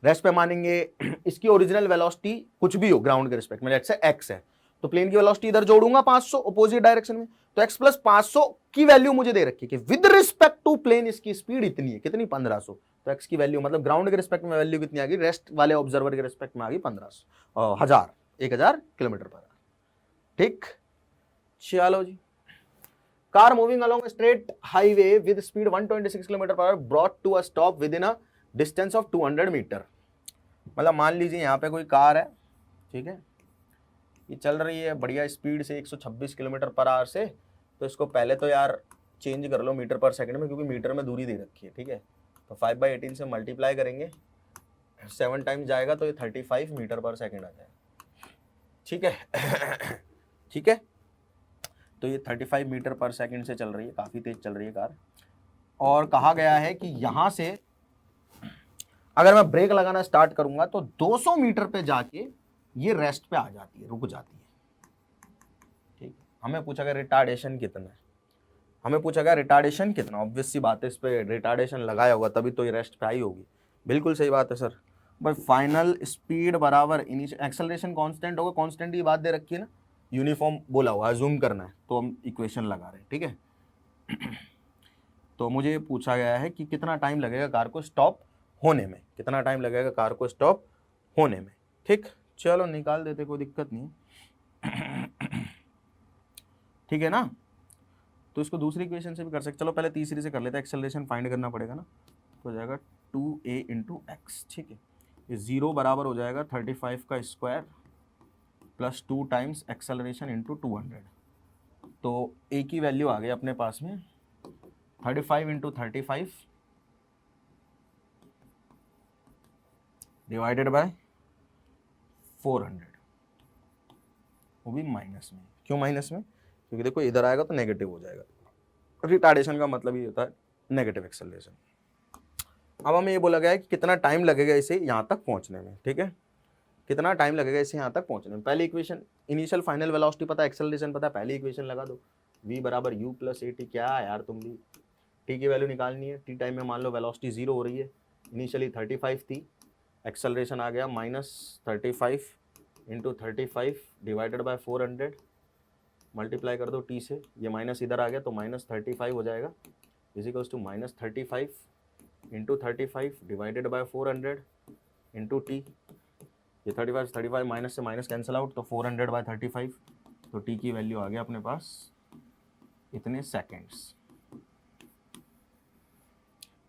रेस्ट पे मानेंगे, इसकी ओरिजिनल वेलोसिटी कुछ भी हो ग्राउंड के रिस्पेक्ट में, लेट्स से x है, तो प्लेन की वेलोसिटी इधर जोड़ूंगा 500 अपोजिट डायरेक्शन में, तो x प्लस 500 की वैल्यू मुझे दे रखी है कि विद रिस्पेक्ट टू प्लेन इसकी स्पीड इतनी है, कितनी, 1500, तो x की वैल्यू मतलब ग्राउंड के रिस्पेक्ट में वैल्यू कितनी आ गई, रेस्ट वाले ऑब्जर्वर के रिस्पेक्ट में आ गई 1500, 1000 किलोमीटर पर आवर, ठीक। चलो जी, car moving along straight highway with speed 126 kilometre per hour brought to a stop within a distance of 200 metre. मतलब मान लीजिए यहाँ पे कोई कार है, ठीक है, ये चल रही है बढ़िया स्पीड से 126 किलोमीटर पर आवर से, तो इसको पहले तो यार चेंज कर लो मीटर पर सेकंड में, क्योंकि मीटर में दूरी दे रखी है, ठीक है, तो 5/18 से मल्टीप्लाई करेंगे, 7 टाइम्स जाएगा तो ये 35 मीटर पर सेकंड आ जाएगा, ठीक है। ठीक है, तो ये 35 मीटर पर सेकंड से चल रही है, काफ़ी तेज चल रही है कार, और कहा गया है कि यहाँ से अगर मैं ब्रेक लगाना स्टार्ट करूंगा तो 200 मीटर पे जाके ये रेस्ट पे आ जाती है, रुक जाती है, ठीक। हमें पूछा गया रिटार्डेशन कितना है, हमें पूछा गया रिटार्डेशन कितना, ऑब्वियस सी बात है, इस पे रिटार्डेशन लगाया होगा तभी तो ये रेस्ट पे आई होगी, बिल्कुल सही बात है सर। भाई फाइनल स्पीड बराबर इनिशियल एक्सेलरेशन कांस्टेंट होगा, कांस्टेंट की बात दे रखी है ना, यूनिफॉर्म बोला हुआ है, जूम करना है तो हम इक्वेशन लगा रहे हैं, ठीक है। तो मुझे पूछा गया है कि कितना टाइम लगेगा कार को स्टॉप होने में, कितना टाइम लगेगा कार को स्टॉप होने में, ठीक। चलो निकाल देते, कोई दिक्कत नहीं, ठीक है ना। तो इसको दूसरी इक्वेशन से भी कर सकते, चलो पहले तीसरी से कर लेते हैं, एक्सेलरेशन फाइंड करना पड़ेगा ना, तो हो जाएगा 2a इंटू एक्स, ठीक है, ये 0 बराबर हो जाएगा 35 का square plus 2 times acceleration into 200, तो a की वैल्यू आ गई अपने पास में 35 इंटू 35 डिवाइडेड बाय 400, वो भी माइनस में, क्यों माइनस में, क्योंकि देखो इधर आएगा तो नेगेटिव हो जाएगा, रिटार्डेशन का मतलब ये होता है नेगेटिव एक्सेलरेशन। अब हमें ये बोला गया है कि कितना टाइम लगेगा इसे यहाँ तक पहुँचने में, ठीक है, कितना टाइम लगेगा इसे यहाँ तक पहुँचने में। पहली इक्वेशन इनिशियल फाइनल वेलोसिटी पता है, एक्सेलरेशन पता है, पहली इक्वेशन लगा दो, v बराबर u प्लस ए टी, क्या है यार तुम भी, t की वैल्यू निकालनी है, t टाइम में मान लो वेलोसिटी 0 हो रही है, इनिशियली 35 थी, एक्सेलरेशन आ गया -35 इंटू 35 डिवाइडेड बाय 400, मल्टीप्लाई कर दो t से, ये माइनस इधर आ गया तो -35 हो जाएगा, is equals to -35 into 35 divided by 400 into t, ये 35 माइनस से माइनस कैंसिल आउट, तो 400 बाय 35, तो टी की वैल्यू आ गया अपने पास इतने सेकेंड्स,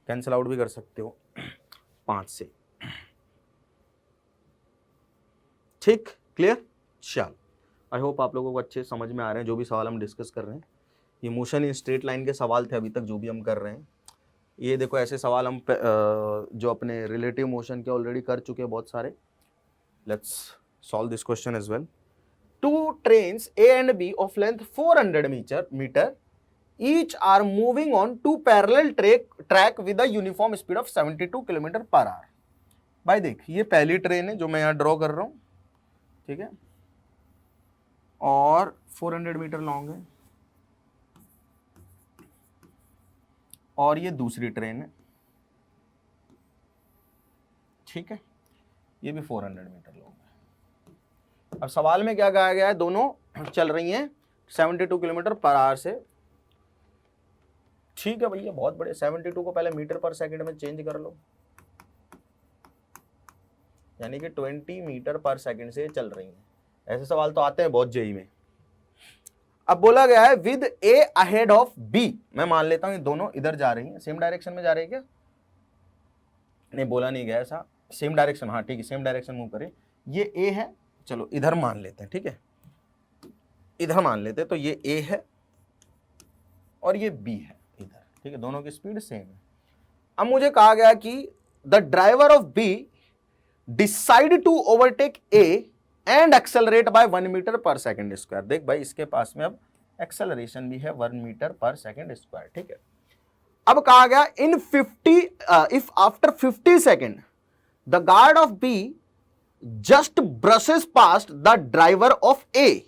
कैंसिल आउट भी कर सकते हो 5 से, ठीक, क्लियर। चल आई होप आप लोगों को अच्छे समझ में आ रहे हैं जो भी सवाल हम डिस्कस कर रहे हैं, ये मोशन इन स्ट्रेट लाइन के सवाल थे अभी तक जो भी हम कर रहे हैं, ये देखो ऐसे सवाल हम जो अपने रिलेटिव मोशन के ऑलरेडी कर चुके हैं बहुत सारे। Let's solve this question as well. Two trains A and B of length 400 metre each are moving on two parallel track with a uniform speed of 72 kilometre per hour. भाई देख, ये पहली ट्रेन है जो मैं यहां ड्रॉ कर रहा हूं, ठीक है, और 400 मीटर लॉन्ग है, और ये दूसरी ट्रेन है, ठीक है, ये भी 400 मीटर लॉन्ग है। अब सवाल में क्या कहा गया है, दोनों चल रही हैं 72 किलोमीटर पर आवर से, ठीक है भैया, बहुत बड़े। 72 को पहले मीटर पर सेकंड में चेंज कर लो, यानी कि 20 मीटर पर सेकंड से चल रही हैं। ऐसे सवाल तो आते हैं बहुत जेई में। अब बोला गया है with A ahead of B, मैं मान लेता हूं ये दोनों इधर जा रही हैं, सेम डायरेक्शन में जा रही है क्या? नहीं, बोला नहीं गया ऐसा, सेम डायरेक्शन, हाँ ठीक है, सेम डायरेक्शन मूव करें। ये ए है, चलो इधर मान लेते हैं, ठीक है, इधर मान लेते हैं, तो ये ए है और ये बी है इधर, ठीक है, दोनों की स्पीड सेम है। अब मुझे कहा गया कि the driver of B decide to overtake A and accelerate by 1 metre per second square. देख भाई, इसके पास में अब एक्सेलरेशन भी है 1 मीटर पर सेकंड स्क्वायर, ठीक है। अब कहा गया इन 50 if after 50 second the guard of be just brushes past the driver of A,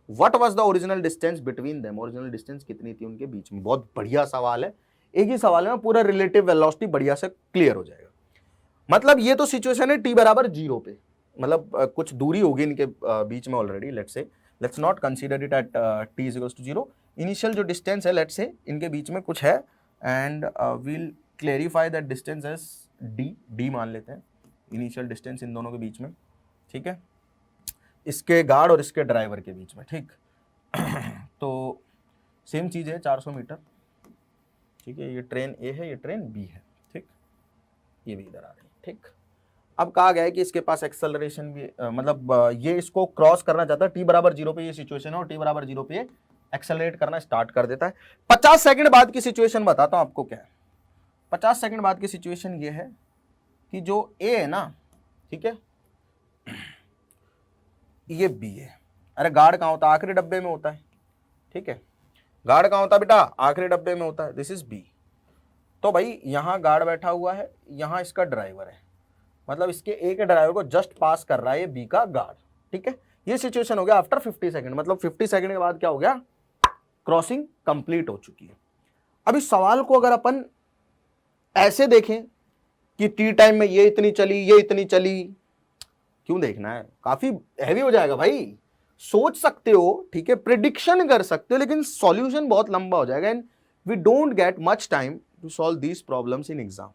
what was the original distance between them. Original distance कितनी थी उनके बीच में? बहुत बढ़िया सवाल है, एक ही सवाल में पूरा रिलेटिव वेलोसिटी बढ़िया से क्लियर हो जाएगा। मतलब ये तो सिचुएशन है t बराबर 0 पे, मतलब कुछ दूरी होगी इनके बीच में already, let's not consider it at t is equals to 0। Initial जो डिस्टेंस है, लेट्स से इनके बीच में कुछ है, and we'll clarify that distance as d मान लेते हैं, इनिशियल डिस्टेंस इन दोनों के बीच में, ठीक है, इसके गार्ड और इसके ड्राइवर के बीच में, ठीक। तो सेम चीज़ है 400 मीटर, ठीक है, ये ट्रेन ए है, ये ट्रेन बी है, ठीक, ये भी इधर आ रही है, ठीक। अब कहा गया है कि इसके पास एक्सेलरेशन भी मतलब ये इसको क्रॉस करना चाहता है, t बराबर 0 पे ये सिचुएशन है, और t बराबर 0 पे एक्सेलरेट करना स्टार्ट कर देता है। 50 सेकंड बाद की सिचुएशन बताता हूं आपको क्या है। 50 सेकंड बाद की सिचुएशन ये है कि जो ए है ना, ठीक है, ये बी है। अरे गार्ड कहाँ होता है? आखिरी डब्बे में होता है, ठीक है, गार्ड कहाँ होता है बेटा? आखिरी डब्बे में होता है, दिस इज बी। तो भाई यहाँ गार्ड बैठा हुआ है, यहाँ इसका ड्राइवर है, मतलब इसके ए के ड्राइवर को जस्ट पास कर रहा है ये बी का गार्ड, ठीक है। ये सिचुएशन हो गया आफ्टर 50 सेकंड, मतलब 50 सेकंड के बाद क्या हो गया? क्रॉसिंग कंप्लीट हो चुकी है। अब इस सवाल को अगर अपन ऐसे देखें कि टी टाइम में ये इतनी चली, ये इतनी चली, क्यों देखना है? काफी हैवी हो जाएगा भाई। सोच सकते हो, ठीक है, प्रिडिक्शन कर सकते हो, लेकिन सॉल्यूशन बहुत लंबा हो जाएगा, and we don't get much time to solve these problems in exam.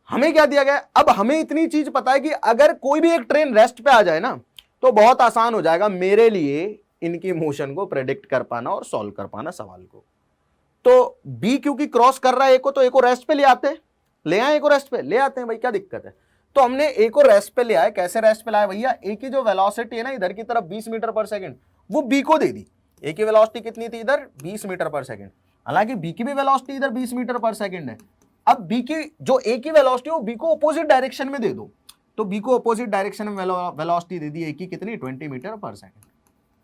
हमें क्या दिया गया? अब हमें इतनी चीज पता है कि अगर कोई भी एक ट्रेन रेस्ट पे आ जाए ना, तो बहुत आसान हो जाएगा मेरे लिए इनकी मोशन को प्रेडिक्ट कर पाना और सॉल्व कर पाना सवाल को। तो बी क्योंकि क्रॉस कर रहा है ए को, तो ए को रेस्ट पे ले आते हैं, ले आए ए को रेस्ट पे, ले आते हैं भाई, क्या दिक्कत है? तो हमने ए को रेस्ट पे ले आए। कैसे रेस्ट पे लाए भैया? ए की जो वेलोसिटी है ना इधर की तरफ 20 मीटर पर सेकंड, वो बी को दे दी। ए की वेलोसिटी कितनी थी इधर? 20 मीटर पर सेकंड, हालांकि बी की भी वेलोसिटी इधर 20 मीटर पर सेकंड है। अब बी की जो ए की वेलोसिटी है वो बी को अपोजिट डायरेक्शन में दे दो, तो बी को अपोजिट डायरेक्शन में वेलोसिटी दे दी ए की कितनी? 20 मीटर पर सेकंड।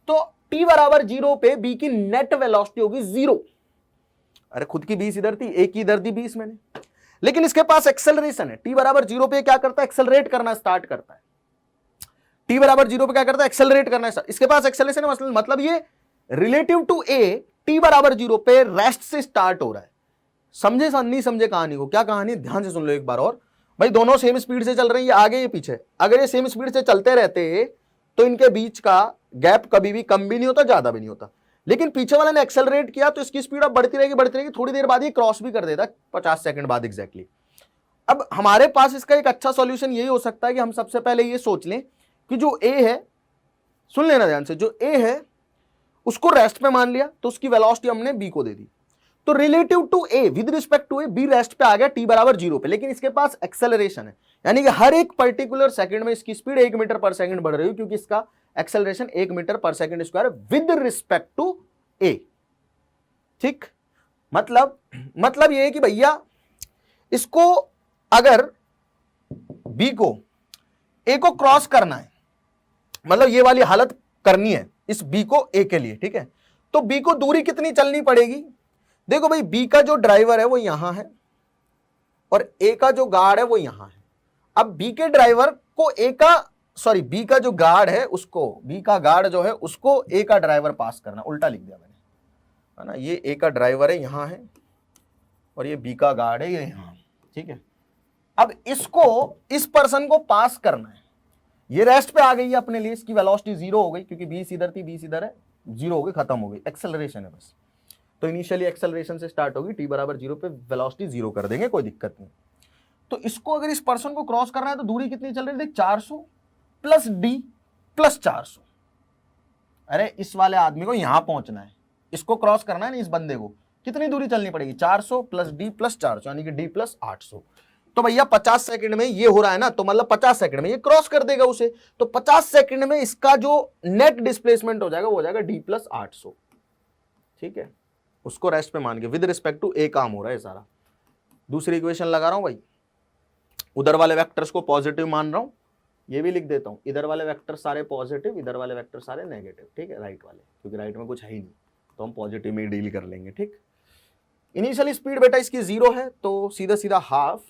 तो टी बराबर 0 पे बी की नेट वेलोसिटी होगी 0। अरे खुद की 20 इधर थी, ए की इधर थी 20 मैंने, लेकिन इसके पास एक्सेलरेशन है। टी बराबर 0 पे क्या करता है? एक्सेलरेट करना स्टार्ट करता है। टी बराबर 0 पे क्या करता है? एक्सेलरेट करना है। इसके पास एक्सेलरेशन है, मतलब ये रिलेटिव टू ए टी बराबर 0 पे रेस्ट से स्टार्ट हो रहा है। समझे नहीं समझे कहानी को? क्या कहानी? ध्यान से सुन लो एक बार और भाई। दोनों सेम स्पीड से चल रहे हैं, ये आगे ये पीछे। अगर ये सेम स्पीड से चलते रहते तो इनके बीच का गैप कभी भी कम भी नहीं होता, ज्यादा भी नहीं होता। लेकिन पीछे वाले ने एक्सेलरेट किया तो इसकी स्पीड अब बढ़ती रहेगी, थोड़ी देर बाद ये क्रॉस भी कर देता है, 50 सेकंड बाद एग्जैक्टली। अब हमारे पास इसका एक अच्छा सॉल्यूशन यही हो सकता है कि हम सबसे पहले ये सोच लें कि जो ए है, सुन लेना ध्यान से, जो ए है उसको रेस्ट पे मान लिया, तो उसकी वेलोसिटी हमने बी को दे दी। तो relative to A, with respect to A, B rest पे आ गया टी बराबर 0 पे, लेकिन इसके पास एक्सेलरेशन है, यानी कि हर एक पर्टिकुलर सेकंड में इसकी स्पीड 1 मीटर पर सेकंड बढ़ रही है, क्योंकि इसका acceleration 1 metre per second square with respect to A. ठीक, मतलब ये है कि भैया इसको अगर बी को ए को क्रॉस करना है, मतलब ये वाली हालत करनी है इस बी को ए के लिए, ठीक है, तो बी को दूरी कितनी चलनी पड़ेगी? देखो भाई बी का जो ड्राइवर है वो यहां है और ए का जो गार्ड है वो यहां है। अब बी के ड्राइवर को ए का बी का जो गार्ड है उसको, बी का गार्ड जो है उसको ए का ड्राइवर पास करना, उल्टा लिख दिया मैंने, है ना। ये ए का ड्राइवर है यहां है और ये बी का गार्ड है ये यहां, ठीक है। अब इसको इस पर्सन को पास करना है, ये रेस्ट पे आ गई है अपने लिए, इसकी वेलोसिटी 0 हो गई क्योंकि बी इधर थी, बी इधर है, 0 हो गई, खत्म हो गई, एक्सेलरेशन है बस। तो इनिशियली एक्सेलरेशन से स्टार्ट होगी, t बराबर 0 पे वेलोसिटी 0 कर देंगे, कोई दिक्कत नहीं। तो इसको अगर इस पर्सन को क्रॉस करना है तो दूरी कितनी चल रही है, देख 400 प्लस डी प्लस 400। अरे इस वाले आदमी को यहां पहुंचना है, इसको क्रॉस करना है ना, इस बंदे को कितनी दूरी चलनी पड़ेगी, 400 प्लस डी प्लस 400 यानी कि डी प्लस 800। तो भैया 50 सेकंड में ये हो रहा है ना, तो मतलब 50 सेकंड में ये क्रॉस कर देगा उसे, तो 50 सेकंड में इसका जो नेट डिस्प्लेसमेंट हो जाएगा वो हो जाएगा डी प्लस 800, ठीक है। उसको रेस्ट पे मान के विद रिस्पेक्ट टू ए काम हो रहा है सारा। दूसरी इक्वेशन लगा रहा हूं भाई, उधर वाले वेक्टर्स को पॉजिटिव मान रहा हूं, ये भी लिख देता हूं, इधर वाले वेक्टर सारे पॉजिटिव, इधर वाले वेक्टर सारे नेगेटिव, ठीक है, राइट वाले, क्योंकि राइट में कुछ है ही नहीं तो हम पॉजिटिव में डील कर लेंगे, ठीक। इनिशियल स्पीड बेटा इसकी 0 है तो सीधा सीधा हाफ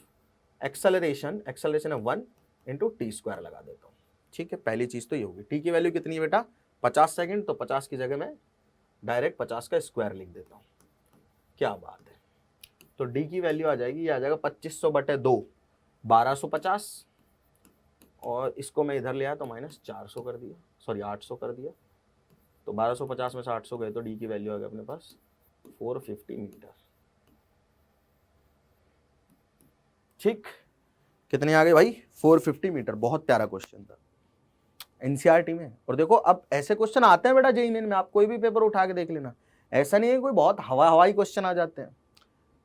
एक्सेलरेशन है 1 इंटू टी स्क्वायर लगा देता हूं, ठीक है। पहली चीज तो ये होगी, टी की वैल्यू कितनी है बेटा 50 सेकंड, तो 50 की जगह मैं डायरेक्ट 50 का स्क्वायर लिख देता हूं, क्या बात है। तो डी की वैल्यू आ जाएगी, ये आ जाएगा 2500/2 1250, और इसको मैं इधर ले आया तो माइनस 400 कर दिया, सॉरी 800 कर दिया, तो 1250 में से 800 गए तो डी की वैल्यू आ गई अपने पास 450 मीटर, ठीक। कितनी आ गई भाई 450 मीटर। बहुत प्यारा क्वेश्चन था एनसीईआरटी में। और देखो अब ऐसे क्वेश्चन आते हैं बेटा जेईई में, आप कोई भी पेपर उठा के देख लेना, ऐसा नहीं है कोई बहुत हवाई क्वेश्चन आ जाते हैं।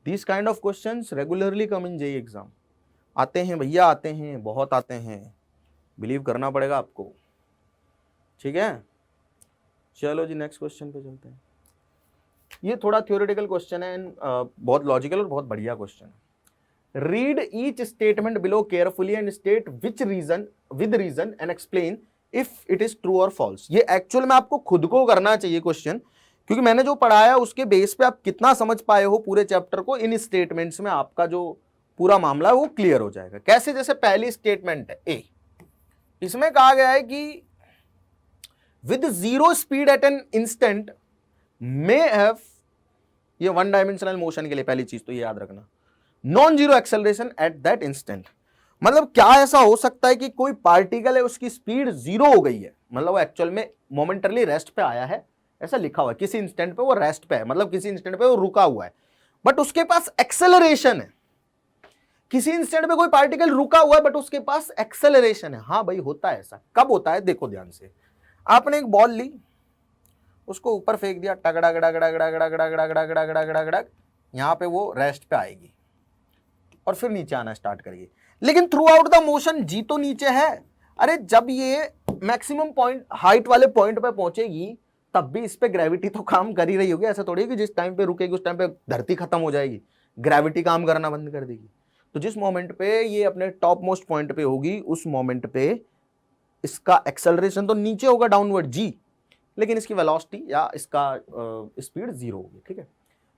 This kind of questions regularly come in JEE exam, आते हैं भैया, आते हैं, बहुत आते हैं, बिलीव करना पड़ेगा आपको, ठीक है। चलो जी नेक्स्ट क्वेश्चन पे चलते हैं। ये थोड़ा थ्योरेटिकल क्वेश्चन है, बहुत लॉजिकल और बहुत बढ़िया क्वेश्चन है। Read each statement below carefully and state which reason with reason and explain if it is true और फॉल्स। ये एक्चुअल में आपको खुद को करना चाहिए क्वेश्चन, क्योंकि मैंने जो पढ़ाया उसके बेस पे आप कितना समझ पाए हो पूरे चैप्टर को, इन स्टेटमेंट्स में आपका जो पूरा मामला है वो क्लियर हो जाएगा। कैसे, जैसे पहली स्टेटमेंट है ए, इसमें कहा गया है कि with 0 speed at an instant may have, ये वन डायमेंशनल मोशन के लिए पहली चीज तो ये याद रखना, non zero acceleration at that instant. मतलब क्या ऐसा हो सकता है कि कोई पार्टिकल है उसकी स्पीड 0 हो गई है, मतलब वो एक्चुअल में मोमेंटरली रेस्ट पे आया है, ऐसा लिखा हुआ है, किसी इंस्टेंट पे वो रेस्ट पे है, मतलब किसी इंस्टेंट पे वो रुका हुआ है, बट उसके पास एक्सेलरेशन है। किसी इंस्टेंट पे कोई पार्टिकल रुका हुआ है बट उसके पास एक्सेलरेशन है। हाँ भाई होता है ऐसा। कब होता है देखो ध्यान से, आपने एक बॉल ली, उसको ऊपर फेंक दिया, टगड़ा गड़ा गड़ा गड़ा गड़ा गड़ा गड़ा गड़ा गड़ा गड़ा गड़ा गड़ा, यहां पे वो रेस्ट पे आएगी और फिर नीचे आना स्टार्ट करेगी, लेकिन थ्रू आउट द मोशन जी तो नीचे है। अरे जब ये मैक्सिमम पॉइंट हाइट वाले पॉइंट पे पहुंचेगी तब भी इस पे ग्रेविटी तो काम कर ही रही होगी, ऐसा थोड़ी है कि जिस टाइम पे रुकेगी उस टाइम पे धरती खत्म हो जाएगी, ग्रेविटी काम करना बंद कर देगी। तो जिस मोमेंट पे ये अपने टॉप मोस्ट पॉइंट पे होगी उस मोमेंट पे इसका एक्सेलरेशन तो नीचे होगा डाउनवर्ड जी, लेकिन इसकी वेलोसिटी या इसका स्पीड 0 होगी, ठीक है।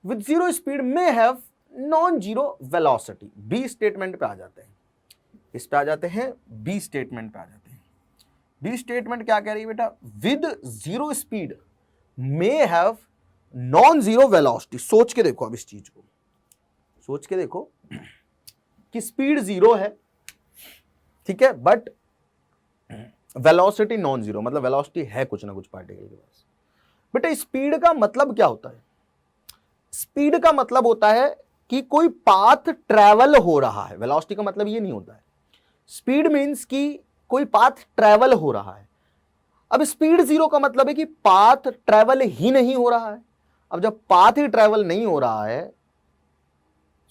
विद 0 स्पीड में have non zero velocity. B statement पे आ जाते हैं, इस पे आ जाते हैं, बी स्टेटमेंट पे आ जाते हैं। बी स्टेटमेंट क्या कह रही है बेटा, with 0 speed may have non zero velocity. सोच के देखो, अब इस चीज को सोच के देखो कि स्पीड 0 है, ठीक है, बट वेलोसिटी नॉन जीरो, मतलब वेलोसिटी है कुछ ना कुछ पार्टिकल के पास। बेटा स्पीड का मतलब क्या होता है, स्पीड का मतलब होता है कि कोई पाथ ट्रैवल हो रहा है, वेलोसिटी का मतलब ये नहीं होता है। स्पीड मींस कि कोई पाथ ट्रैवल हो रहा है। अब स्पीड 0 का मतलब है कि पाथ ट्रैवल ही नहीं हो रहा है। अब जब पाथ ही ट्रैवल नहीं हो रहा है,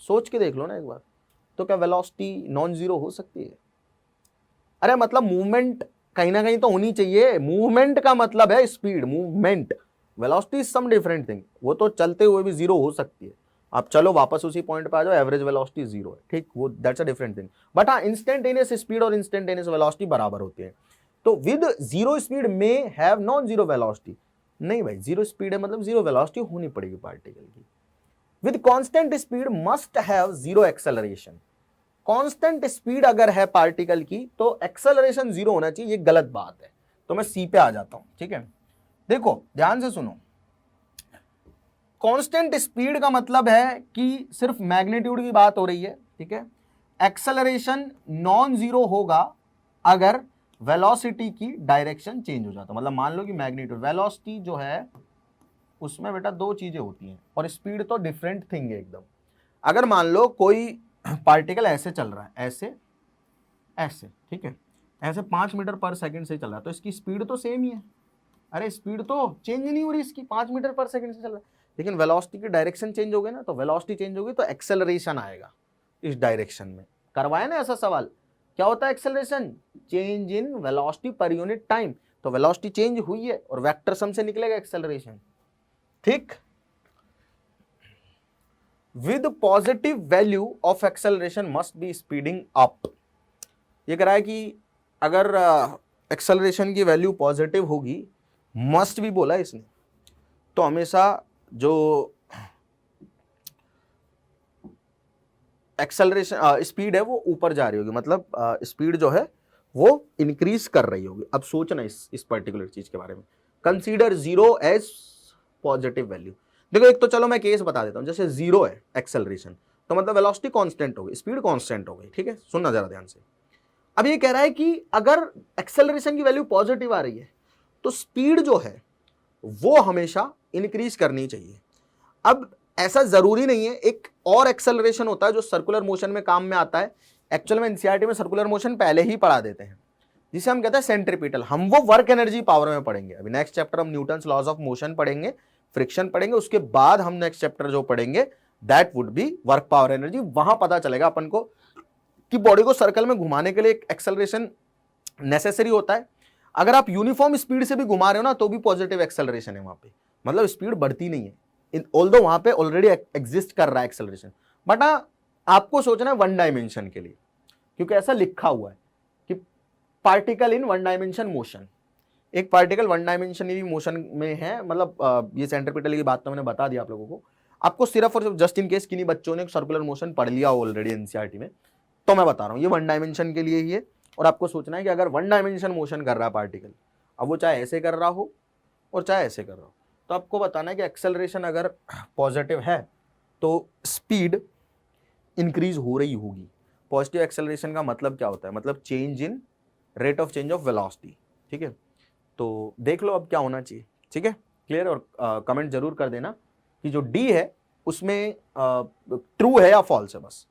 सोच के देख लो ना एक बार, तो क्या वेलोसिटी नॉन जीरो हो सकती है? अरे मतलब मूवमेंट कहीं ना कहीं तो होनी चाहिए। मूवमेंट का मतलब है speed, movement. Velocity is some different thing, वो तो चलते हुए भी 0 हो सकती है। आप चलो वापस उसी पॉइंट पे आ जाओ, एवरेज वेलोसिटी 0 है, ठीक, वो that's a different thing. But हाँ, इंस्टेंटेनियस स्पीड और इंस्टेंटेनियस वेलोसिटी बराबर होती है। तो विद 0 स्पीड में हैव नॉन जीरो वेलोसिटी, नहीं भाई 0 स्पीड है मतलब 0 वेलोसिटी होनी पड़ेगी पार्टिकल की। With constant speed must have zero acceleration. Constant speed अगर है पार्टिकल की तो एक्सेलरेशन जीरो होना चाहिए, ये गलत बात है। तो मैं सी पे आ जाता हूं, ठीक है। देखो ध्यान से सुनो, कांस्टेंट स्पीड का मतलब है कि सिर्फ मैग्नीट्यूड की बात हो रही है, ठीक है। एक्सेलरेशन नॉन जीरो होगा अगर वेलोसिटी की डायरेक्शन चेंज हो जाता, मतलब मान लो कि मैग्नीट्यूड, वेलोसिटी जो है उसमें बेटा दो चीजें होती हैं और स्पीड तो डिफरेंट थिंग है एकदम। अगर मान लो कोई पार्टिकल ऐसे चल रहा है, ऐसे ऐसे, ठीक है, ऐसे 5 मीटर पर सेकंड से चल रहा है, तो इसकी स्पीड तो सेम ही है। अरे स्पीड तो चेंज नहीं हो रही इसकी, 5 मीटर पर सेकंड से चल रहा है, लेकिन वेलोसिटी की डायरेक्शन चेंज हो गई ना, तो वेलोसिटी चेंज होगी तो एक्सेलरेशन आएगा इस डायरेक्शन में। करवाया ना ऐसा सवाल, क्या होता है acceleration? Change in velocity per unit time. तो वेलोसिटी चेंज हुई है और वेक्टर सम से निकलेगा एक्सेलरेशन, ठीक। With positive value of acceleration must be speeding up. ये कह रहा है कि अगर एक्सेलरेशन की वैल्यू पॉजिटिव होगी, मस्ट भी बोला इसने, तो हमेशा जो एक्सेलरेशन स्पीड है वो ऊपर जा रही होगी, मतलब स्पीड जो है वो इंक्रीज कर रही होगी। अब सोचना इस पर्टिकुलर चीज के बारे में, consider zero as positive value. देखो एक तो चलो मैं केस बता देता हूं, जैसे जीरो है एक्सेलरेशन तो मतलब वेलोसिटी कांस्टेंट हो गई, स्पीड कांस्टेंट हो गई, ठीक है। सुनना जरा ध्यान से। अब ये कह रहा है कि अगर एक्सेलरेशन की वैल्यू पॉजिटिव आ रही है तो स्पीड जो है वो हमेशा इंक्रीज करनी चाहिए। अब ऐसा जरूरी नहीं है, एक और एक्सेलरेशन होता है जो सर्कुलर मोशन में काम में आता है। एक्चुअल में एनसीईआरटी में सर्कुलर मोशन पहले ही पढ़ा देते हैं, जिसे हम कहते हैं सेंट्रीपिटल। हम वो वर्क एनर्जी पावर में पढ़ेंगे। अभी नेक्स्ट चैप्टर हम न्यूटन्स लॉज ऑफ मोशन पढ़ेंगे, फ्रिक्शन पढ़ेंगे, उसके बाद हम नेक्स्ट चैप्टर जो पढ़ेंगे that would be work power energy. वहां पता चलेगा अपन को कि बॉडी को सर्कल में घुमाने के लिए एक एक्सेलरेशन नेसेसरी होता है। अगर आप यूनिफॉर्म स्पीड से भी घुमा रहे हो ना तो भी पॉजिटिव एक्सेलरेशन है वहां पे, मतलब स्पीड बढ़ती नहीं है, ऑल्दो वहां पे ऑलरेडी एग्जिस्ट कर रहा है एक्सेलरेशन। बट आपको सोचना है वन डायमेंशन के लिए, क्योंकि ऐसा लिखा हुआ है कि particle in one dimension motion. एक पार्टिकल वन डायमेंशनली मोशन में है, मतलब ये सेंट्रीपिटल की बात तो मैंने बता दिया आप लोगों को। आपको सिर्फ और सिर्फ जस्ट इन केस किन्हीं बच्चों ने सर्कुलर मोशन पढ़ लिया ऑलरेडी एनसीईआरटी में, तो मैं बता रहा हूं ये वन डायमेंशन के लिए ही है। और आपको सोचना है कि अगर वन डायमेंशन मोशन कर रहा है पार्टिकल, अब वो चाहे ऐसे कर रहा हो और चाहे ऐसे कर रहा हो, तो आपको बताना है कि एक्सेलरेशन अगर पॉजिटिव है तो स्पीड इंक्रीज हो रही होगी। पॉजिटिव एक्सेलरेशन का मतलब क्या होता है? मतलब change in rate of change of velocity, ठीक है। तो देख लो अब क्या होना चाहिए, ठीक है, क्लियर। और कमेंट जरूर कर देना कि जो डी है उसमें ट्रू है या फॉल्स है। बस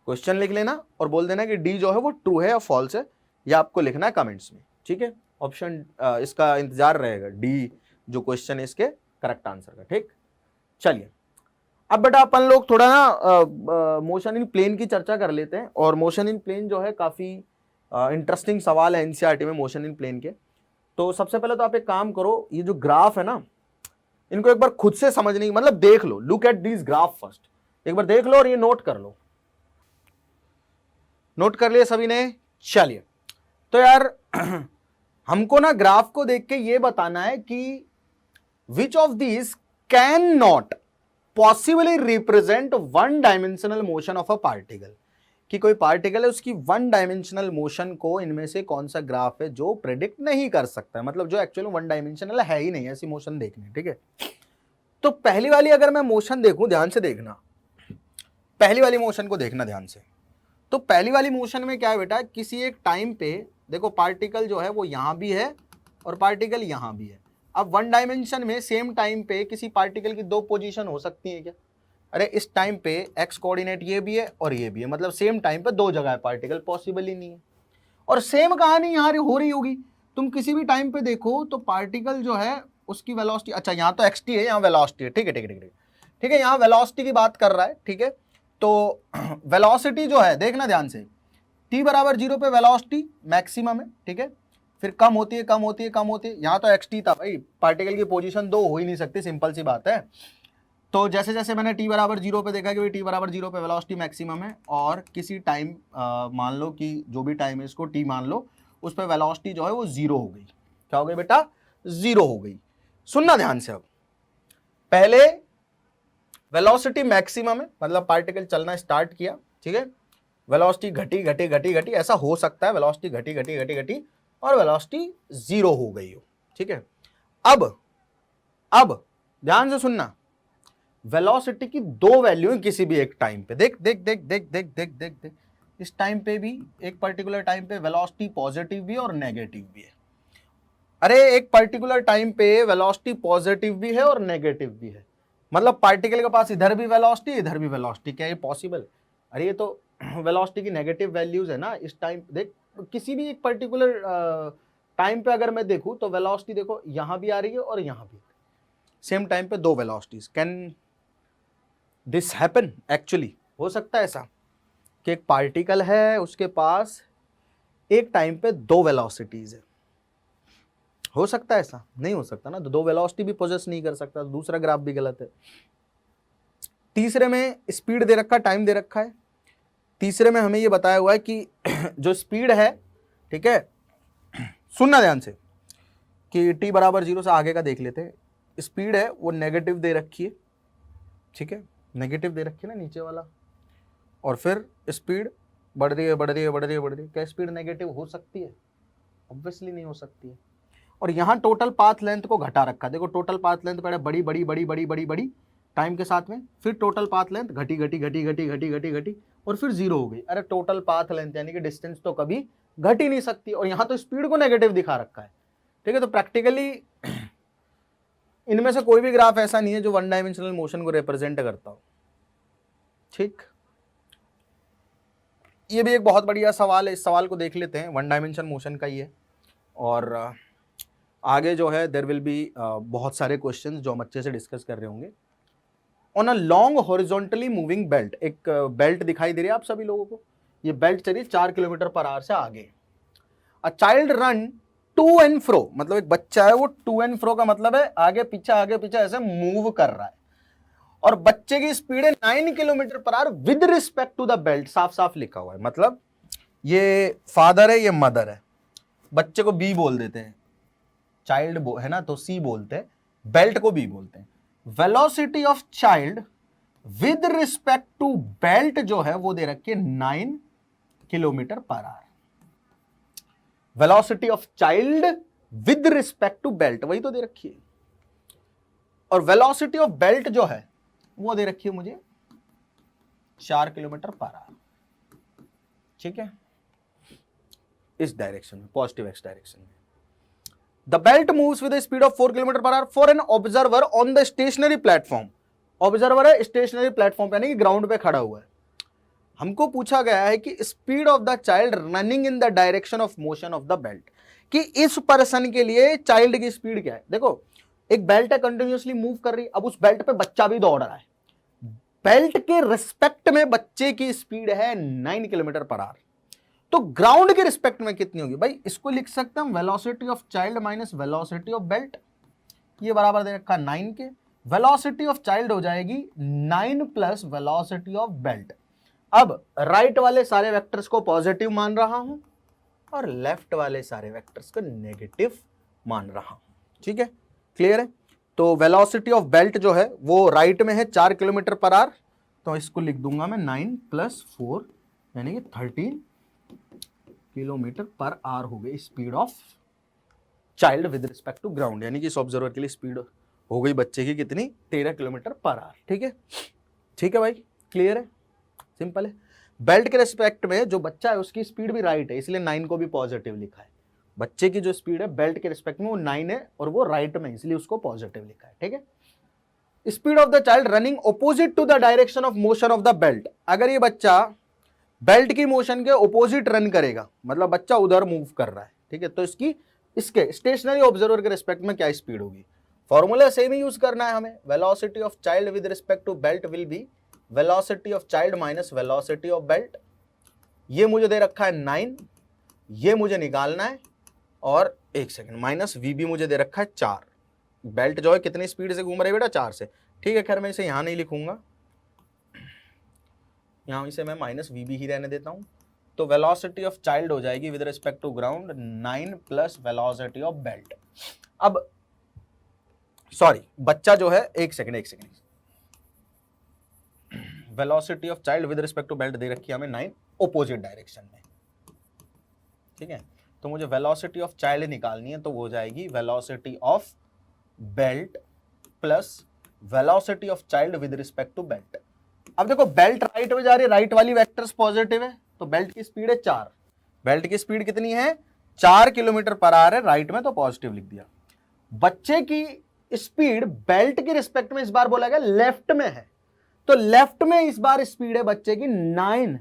क्वेश्चन लिख लेना और बोल देना कि डी जो है वो ट्रू है या फॉल्स है, या आपको लिखना है कमेंट्स में, ठीक है। ऑप्शन इसका इंतजार रहेगा, डी जो क्वेश्चन है इसके करेक्ट आंसर का, ठीक। चलिए अब बेटा अपन लोग थोड़ा ना मोशन इन प्लेन की चर्चा कर लेते हैं। और मोशन इन प्लेन जो है काफी इंटरेस्टिंग सवाल है एनसीईआरटी में मोशन इन प्लेन के। तो सबसे पहले तो आप एक काम करो, ये जो ग्राफ है ना इनको एक बार खुद से समझने की, मतलब देख लो, look at this graph first, एक बार देख लो और ये नोट कर लो। नोट कर लिए सभी ने? चलिए तो यार हमको ना ग्राफ को देख के ये बताना है कि which of these can not possibly represent one dimensional motion of a particle. कि कोई पार्टिकल है उसकी वन डायमेंशनल मोशन को इनमें से कौन सा ग्राफ है जो प्रेडिक्ट नहीं कर सकता है, मतलब जो एक्चुअली वन डायमेंशनल है ही नहीं, ऐसी मोशन देखनी, ठीक है। तो पहली वाली अगर मैं मोशन देखूं, ध्यान से देखना, पहली वाली मोशन को देखना ध्यान से। तो पहली वाली मोशन में क्या है बेटा, किसी एक टाइम पे देखो पार्टिकल जो है वो यहां भी है और पार्टिकल यहां भी है। अब वन डायमेंशन में सेम टाइम पे किसी पार्टिकल की दो पोजीशन हो सकती है क्या? अरे इस टाइम पे एक्स कोऑर्डिनेट ये भी है और ये भी है, मतलब सेम टाइम पे दो जगह है पार्टिकल, पॉसिबल ही नहीं है। और सेम कहानी यहाँ हो रही होगी, तुम किसी भी टाइम पे देखो तो पार्टिकल जो है उसकी वेलोसिटी, अच्छा यहाँ तो एक्सटी है, यहाँ वेलोसिटी है, ठीक है ठीक है ठीक है ठीक है, यहाँ वेलोसिटी की बात कर रहा है, ठीक है। तो वेलोसिटी जो है देखना ध्यान से, t बराबर 0 पे वेलोसिटी मैक्सिमम है, ठीक है, फिर कम होती है कम होती है कम होती है, यहाँ तो xt था भाई, पार्टिकल की पोजीशन दो हो ही नहीं सकती, सिंपल सी बात है। तो जैसे जैसे मैंने t बराबर 0 पे देखा कि भाई t बराबर 0 पे वेलोसिटी मैक्सिमम है, और किसी टाइम मान लो कि जो भी टाइम है इसको t मान लो, उस पर वेलोसिटी जो है वो 0 हो गई। क्या हो गई बेटा? 0 हो गई। सुनना ध्यान से, अब पहले वेलोसिटी मैक्सिमम है, मतलब पार्टिकल चलना स्टार्ट किया, ठीक है, वेलोसिटी घटी घटी घटी घटी, ऐसा हो सकता है वेलोसिटी घटी घटी घटी घटी और वेलोसिटी 0 हो गई हो, ठीक है। अब ध्यान से सुनना, वेलोसिटी की दो वैल्यू है किसी भी एक टाइम पे, देख देख देख देख देख देख देख देख, इस टाइम पे भी, एक पर्टिकुलर टाइम पे वेलोसिटी पॉजिटिव भी है और नेगेटिव भी है। अरे एक पर्टिकुलर टाइम पे वेलोसिटी पॉजिटिव भी है और नेगेटिव भी है, मतलब पार्टिकल के पास इधर भी वेलोसिटी इधर भी वेलोसिटी, क्या ये पॉसिबल? अरे ये तो वेलोसिटी की नेगेटिव वैल्यूज है ना इस टाइम, देख किसी भी एक पर्टिकुलर टाइम पे अगर मैं देखूं तो वेलोसिटी देखो यहां भी आ रही है और यहां भी, सेम टाइम पे दो velocities, can this happen? Actually हो सकता है ऐसा कि एक पार्टिकल है उसके पास एक टाइम पे दो वेलोसिटीज है, हो सकता है ऐसा? नहीं हो सकता ना, तो दो वेलोसिटी भी पोजेस नहीं कर सकता, दूसरा ग्राफ भी गलत है। तीसरे में स्पीड दे रखा, टाइम दे रखा है, तीसरे में हमें ये बताया हुआ है कि जो स्पीड है, ठीक है, सुनना ध्यान से, कि t बराबर 0 से आगे का देख लेते हैं, स्पीड है वो नेगेटिव दे रखी है, ठीक है, नेगेटिव दे रखी है ना नीचे वाला, और फिर स्पीड बढ़ रही है बढ़ रही है बढ़ रही है बढ़ रही है, क्या स्पीड नेगेटिव हो सकती है? ऑब्वियसली नहीं हो सकती है। और यहाँ टोटल पाथ लेंथ को घटा रखा, देखो टोटल पाथ लेंथ पहले बड़ी बड़ी बड़ी बड़ी बड़ी बड़ी टाइम के साथ में, फिर टोटल पाथ लेंथ घटी घटी घटी घटी घटी घटी घटी और फिर 0 हो गई। अरे टोटल पाथ लेंथ यानी कि डिस्टेंस तो कभी घट ही नहीं सकती, और यहाँ तो स्पीड को नेगेटिव दिखा रखा है, ठीक है। तो प्रैक्टिकली इनमें से कोई भी ग्राफ ऐसा नहीं है जो वन डायमेंशनल मोशन को रिप्रेजेंट करता हो, ठीक। ये भी एक बहुत बढ़िया सवाल है, इस सवाल को देख लेते हैं, वन डायमेंशन मोशन का ही है, और आगे जो है देयर विल बी बहुत सारे क्वेश्चंस जो हम अच्छे से डिस्कस कर रहे होंगे। On a long horizontally moving belt, एक बेल्ट दिखाई दे रही है आप सभी लोगों को, ये बेल्ट चलिए 4 किलोमीटर पर आवर से आगे। A child run to and fro, मतलब एक बच्चा है वो टू एंड फ्रो का मतलब है आगे पीछे ऐसे मूव कर रहा है, और बच्चे की स्पीड है 9 kilometre per hour with respect to the belt, साफ साफ लिखा हुआ है, मतलब ये फादर है ये मदर है, बच्चे को बी बोल देते हैं, चाइल्ड है ना तो सी बोलते हैं, बेल्ट को बी बोलते हैं। Velocity of child with respect to belt जो है वो दे रखी है 9 kilometre per hour. Velocity of child with respect to belt वही तो दे रखी है, और वेलोसिटी ऑफ बेल्ट जो है वो दे रखी है मुझे 4 किलोमीटर पर आवर, ठीक है, इस डायरेक्शन में, पॉजिटिव एक्स डायरेक्शन में। The belt moves with a speed of 4 km per hour for an observer on the stationary platform. Observer है स्टेशनरी प्लेटफॉर्म पे यानी कि ग्राउंड पे खड़ा हुआ है। हमको पूछा गया है कि speed of the child running in the direction of motion of the belt, कि इस पर्सन के लिए चाइल्ड की स्पीड क्या है। देखो एक बेल्ट है कंटिन्यूअसली मूव कर रही, अब उस बेल्ट पे बच्चा भी दौड़ रहा है, बेल्ट के रिस्पेक्ट में बच्चे की स्पीड है 9 किलोमीटर पर आवर, तो ग्राउंड के रिस्पेक्ट में कितनी होगी भाई? इसको लिख सकते हैं velocity of child minus velocity of belt, ये बराबर दे रखा 9 के, वेलोसिटी ऑफ चाइल्ड हो जाएगी 9 प्लस वेलोसिटी ऑफ बेल्ट। अब राइट वाले सारे वेक्टर्स को पॉजिटिव मान रहा हूं और लेफ्ट वाले सारे वेक्टर्स को नेगेटिव मान रहा हूं, ठीक है, क्लियर है। तो वेलोसिटी ऑफ बेल्ट जो है वो राइट में है 4 किलोमीटर पर आवर, तो इसको लिख दूंगा मैं 9 प्लस 4 यानी कि 13 किलोमीटर पर आवर हो गई speed of child with respect to ground, यानी कि इस ऑब्जर्वर के लिए स्पीड हो गई बच्चे की कितनी? 13 किलोमीटर पर आवर, ठीक है, ठीक है भाई, क्लियर है, सिंपल है। बेल्ट के रिस्पेक्ट में जो बच्चा है उसकी स्पीड भी राइट है, इसलिए 9 को भी पॉजिटिव लिखा है। बच्चे की जो स्पीड है बेल्ट के रिस्पेक्ट में वो 9 है और वो राइट में, इसलिए उसको पॉजिटिव लिखा है, ठीक है। Speed of the child running opposite to the direction of motion of the belt, अगर ये बच्चा बेल्ट की मोशन के ऑपोजिट रन करेगा, मतलब बच्चा उधर मूव कर रहा है, ठीक है, तो इसके स्टेशनरी ऑब्जर्वर के रिस्पेक्ट में क्या स्पीड होगी? फॉर्मूला सेम ही यूज करना है हमें, velocity of child with respect to belt will be velocity of child minus velocity of belt. ये मुझे दे रखा है 9, ये मुझे निकालना है, और एक सेकंड माइनस वी भी मुझे दे रखा है 4। बेल्ट जो है कितनी स्पीड से घूम रही है बेटा? 4 से, ठीक है। खैर मैं इसे यहां नहीं लिखूंगा, यहां इसे मैं माइनस वी भी ही रहने देता हूं। तो वेलोसिटी ऑफ चाइल्ड हो जाएगी with respect to ground 9 plus velocity of belt. अब सॉरी बच्चा जो है, एक second velocity of child with respect to belt दे रखी है हमें 9 ऑपोजिट डायरेक्शन में, ठीक है। तो मुझे वेलोसिटी ऑफ चाइल्ड निकालनी है, तो वो हो जाएगी velocity of belt plus velocity of child with respect to belt. अब देखो बेल्ट राइट में जा रही है, राइट वाली वेक्टर्स पॉजिटिव है, तो बेल्ट की स्पीड है 4। बेल्ट की स्पीड कितनी है? 4 किलोमीटर पर आवर है, राइट में तो पॉजिटिव लिख दिया। बच्चे की स्पीड बेल्ट के रिस्पेक्ट में इस बार बोला गया लेफ्ट में है, तो लेफ्ट में इस बार स्पीड है बच्चे की 9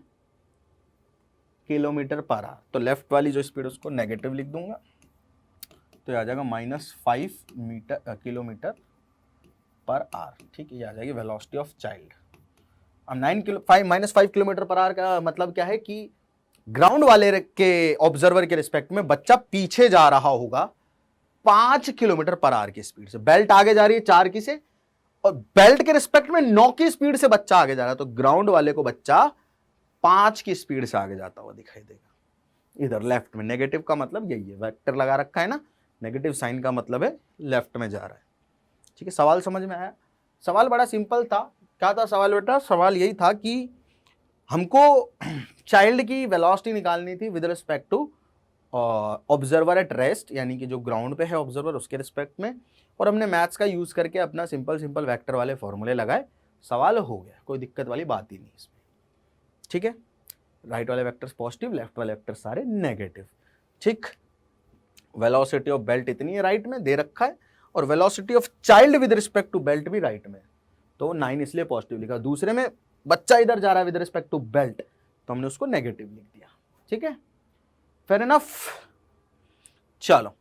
किलोमीटर पर आवर, तो लेफ्ट वाली जो स्पीड उसको नेगेटिव लिख दूंगा, तो ये आ जाएगा -5 किलोमीटर पर आवर, ठीक है। ये आ जाएगी वेलोसिटी ऑफ चाइल्ड। अब -5 किलोमीटर पर आवर का मतलब क्या है कि ग्राउंड वाले के ऑब्जर्वर के रिस्पेक्ट में बच्चा पीछे जा रहा होगा 5 किलोमीटर पर आवर की स्पीड से। बेल्ट आगे जा रही है 4 की से, और बेल्ट के रिस्पेक्ट में 9 की स्पीड से बच्चा आगे जा रहा है, तो ग्राउंड वाले को बच्चा 5 की स्पीड से आगे जाता हुआ दिखाई देगा। इधर लेफ्ट में नेगेटिव का मतलब यही है, वेक्टर लगा रखा है ना, नेगेटिव साइन का मतलब है लेफ्ट में जा रहा है, ठीक है। सवाल समझ में आया? सवाल बड़ा सिंपल था। क्या था सवाल बेटा? सवाल यही था कि हमको चाइल्ड की वेलोसिटी निकालनी थी with respect to observer at rest, यानी कि जो ग्राउंड पे है ऑब्जर्वर उसके रिस्पेक्ट में, और हमने मैथ्स का यूज करके अपना सिंपल वेक्टर वाले फॉर्मूले लगाए, सवाल हो गया, कोई दिक्कत वाली बात ही नहीं इसमें, ठीक है। राइट वाले वेक्टर्स पॉजिटिव, लेफ्ट वाले वेक्टर सारे नेगेटिव, ठीक। वेलोसिटी ऑफ बेल्ट इतनी है राइट में दे रखा है, और velocity of child with respect to belt भी राइट में, तो 9 इसलिए पॉजिटिव लिखा। दूसरे में बच्चा इधर जा रहा है विद रिस्पेक्ट टू बेल्ट, तो हमने उसको नेगेटिव लिख दिया, ठीक है। Fair enough. चलो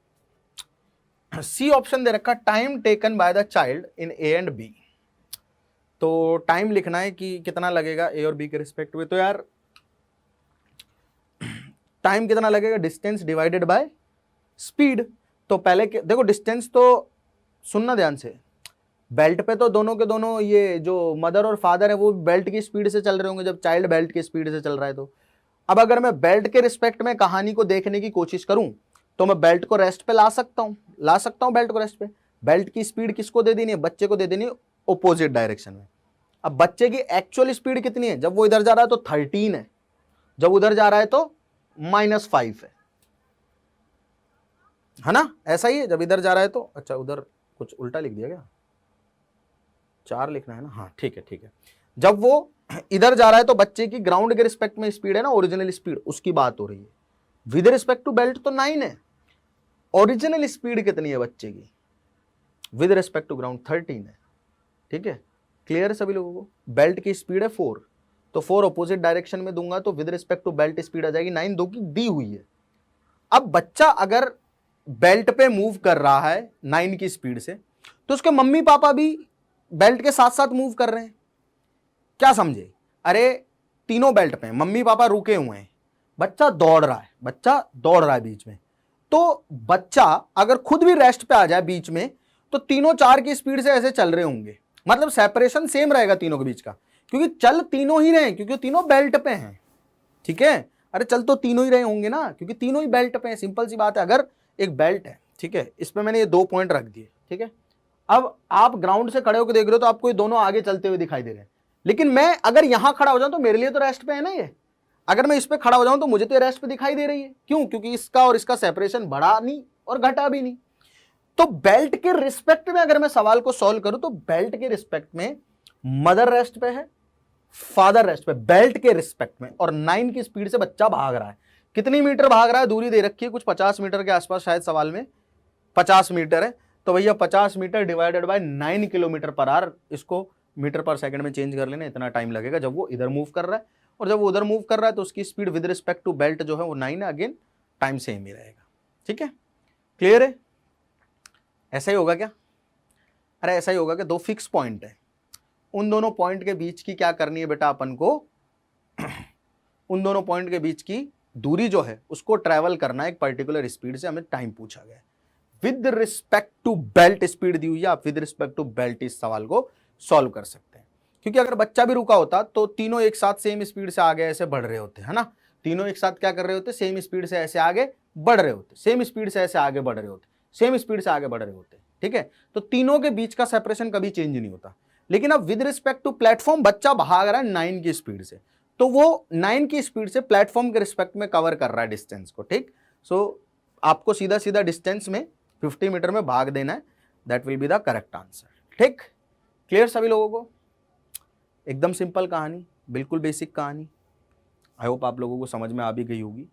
सी ऑप्शन दे रखा, time taken by the child in A and B. तो टाइम लिखना है कि कितना लगेगा ए और बी के रिस्पेक्ट में। तो यार टाइम कितना लगेगा? Distance divided by speed. तो पहले देखो डिस्टेंस तो सुनना ध्यान से, बेल्ट पे तो दोनों के दोनों ये जो मदर और फादर है वो बेल्ट की स्पीड से चल रहे होंगे, जब चाइल्ड बेल्ट की स्पीड से चल रहा है। तो अब अगर मैं बेल्ट के रिस्पेक्ट में कहानी को देखने की कोशिश करूं, तो मैं बेल्ट को रेस्ट पे ला सकता हूं बेल्ट को रेस्ट पे। बेल्ट की स्पीड किसको दे देनी है? बच्चे को दे देनी है ऑपोजिट डायरेक्शन में। अब बच्चे की एक्चुअल स्पीड कितनी है? जब वो इधर जा रहा है तो 13 है, जब उधर जा रहा है तो -5 है ना, ऐसा ही है। जब इधर जा रहा है तो, अच्छा उधर कुछ उल्टा लिख दिया क्या? 4 लिखना है ना, हाँ ठीक है। जब वो इधर जा रहा है तो बच्चे की ग्राउंड के रिस्पेक्ट में स्पीड है ना, ओरिजिनल स्पीड, उसकी बात हो रही है। विद रिस्पेक्ट टू बेल्ट तो 9 है, ओरिजिनल स्पीड कितनी है बच्चे की विद रिस्पेक्ट टू ग्राउंड? 13 है, ठीक है। क्लियर है सभी लोगों को? बेल्ट की स्पीड है 4, तो 4 अपोजिट डायरेक्शन में दूंगा तो with respect to belt speed आ जाएगी 9, दो की दी हुई है। अब बच्चा अगर बेल्ट पे मूव कर रहा है 9 की स्पीड से, तो उसके मम्मी पापा भी बेल्ट के साथ साथ मूव कर रहे हैं। क्या समझे? अरे तीनों बेल्ट पे, मम्मी पापा रुके हुए हैं, बच्चा दौड़ रहा है बीच में। तो बच्चा अगर खुद भी रेस्ट पे आ जाए बीच में, तो तीनों 4 की स्पीड से ऐसे चल रहे होंगे, मतलब सेपरेशन सेम रहेगा तीनों के बीच का, क्योंकि चल तीनों ही रहे, क्योंकि तीनों बेल्ट पे हैं, ठीक है। अरे चल तो तीनों ही रहे होंगे ना, क्योंकि तीनों ही बेल्ट पे हैं, सिंपल सी बात है। अगर एक बेल्ट है, ठीक है, इसमें मैंने ये 2 पॉइंट रख दिए, ठीक है। अब आप ग्राउंड से खड़े होकर देख रहे हो तो आपको ये दोनों आगे चलते हुए दिखाई दे रहे हैं, लेकिन मैं अगर यहां खड़ा हो जाऊं तो मेरे लिए तो रेस्ट पे है ना ये। अगर मैं इस पे खड़ा हो जाऊं तो मुझे तो ये रेस्ट पे दिखाई दे रही है। क्यों? क्योंकि इसका और इसका सेपरेशन बढ़ा नहीं और घटा भी नहीं। तो बेल्ट के रिस्पेक्ट में अगर मैं सवाल को सॉल्व करूं, तो बेल्ट के रिस्पेक्ट में मदर रेस्ट पे है, फादर रेस्ट पे, बेल्ट के रिस्पेक्ट में, और 9 की स्पीड से बच्चा भाग रहा है। कितनी मीटर भाग रहा है? दूरी दे रखी है कुछ 50 मीटर के आसपास, शायद सवाल में 50 मीटर है। तो भैया 50 metre divided by 9 kilometre per hour, इसको मीटर पर सेकंड में चेंज कर लेना, इतना टाइम लगेगा जब वो इधर मूव कर रहा है। और जब वो उधर मूव कर रहा है तो उसकी speed with respect to belt जो है वो 9 है, अगेन टाइम सेम ही रहेगा, ठीक है। क्लियर है? ऐसा ही होगा क्या? अरे ऐसा ही होगा कि 2 फिक्स पॉइंट है, उन दोनों पॉइंट के बीच की क्या करनी है बेटा अपन को? उन दोनों पॉइंट के बीच की दूरी जो है उसको ट्रैवल करना है एक पर्टिकुलर स्पीड से, हमें टाइम पूछा गया है। With respect to belt speed दी हुई है, आप विद रिस्पेक्ट टू बेल्ट इस सवाल को सॉल्व कर सकते हैं। क्योंकि अगर बच्चा भी रुका होता तो तीनों एक साथ सेम स्पीड से आगे ऐसे बढ़ रहे होते, है ना। तीनों एक साथ क्या कर रहे होते? सेम स्पीड से ऐसे आगे बढ़ रहे होते, सेम स्पीड से ऐसे आगे बढ़ रहे होते, सेम स्पीड से आगे बढ़ रहे होते, ठीक है। तो तीनों के बीच का सेपरेशन कभी चेंज नहीं होता। लेकिन अब विद रिस्पेक्ट टू प्लेटफॉर्म बच्चा भाग रहा है 9 की स्पीड से, तो वो 9 की स्पीड से प्लेटफॉर्म के रिस्पेक्ट में कवर कर रहा है डिस्टेंस को, ठीक। सो आपको सीधा सीधा डिस्टेंस में 50 मीटर में भाग देना है, that will be the correct answer, ठीक। क्लियर सभी लोगों को? एकदम सिंपल कहानी, बिल्कुल बेसिक कहानी। आई होप आप लोगों को समझ में आ भी गई होगी,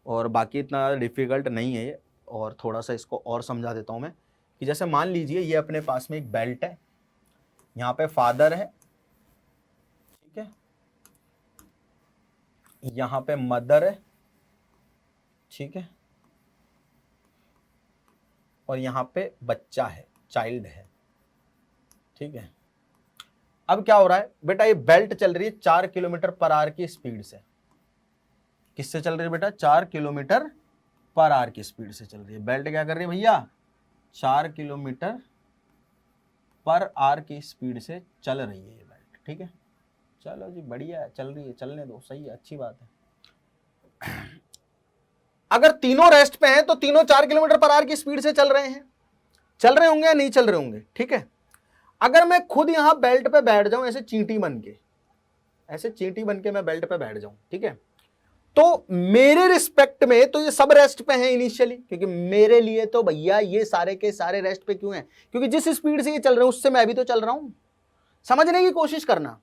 और बाकी इतना डिफिकल्ट नहीं है ये। और थोड़ा सा इसको और समझा देता हूँ मैं, कि जैसे मान लीजिए ये अपने पास में एक बेल्ट है, यहाँ पे फादर है, ठीक है, यहाँ पे मदर है, ठीक है, और यहाँ पे बच्चा है, चाइल्ड है, ठीक है। अब क्या हो रहा है बेटा, ये बेल्ट चल रही है 4 किलोमीटर पर आवर की स्पीड से। किससे चल रही है बेटा? 4 किलोमीटर पर आवर की स्पीड से चल रही है। बेल्ट क्या कर रही है भैया? 4 किलोमीटर पर आवर की स्पीड से चल रही है ये बेल्ट, ठीक है। चलो जी, बढ़िया है, चल रही है, चलने दो, सही है, अच्छी बात है। अगर तीनों रेस्ट पे हैं तो तीनों 4 किलोमीटर पर आवर की स्पीड से चल रहे हैं, चल रहे होंगे या नहीं चल रहे होंगे, ठीक है। अगर मैं खुद यहां बेल्ट पे बैठ जाऊं ऐसे चींटी बन के, ऐसे चींटी बन के मैं बेल्ट पे बैठ जाऊं, ठीक है, तो मेरे रिस्पेक्ट में तो ये सब रेस्ट पे हैं इनिशियली, क्योंकि मेरे लिए तो भैया ये सारे के सारे रेस्ट पे क्यों हैं? क्योंकि जिस स्पीड से ये चल रहे हैं उससे मैं भी तो चल रहा हूं। समझने की कोशिश करना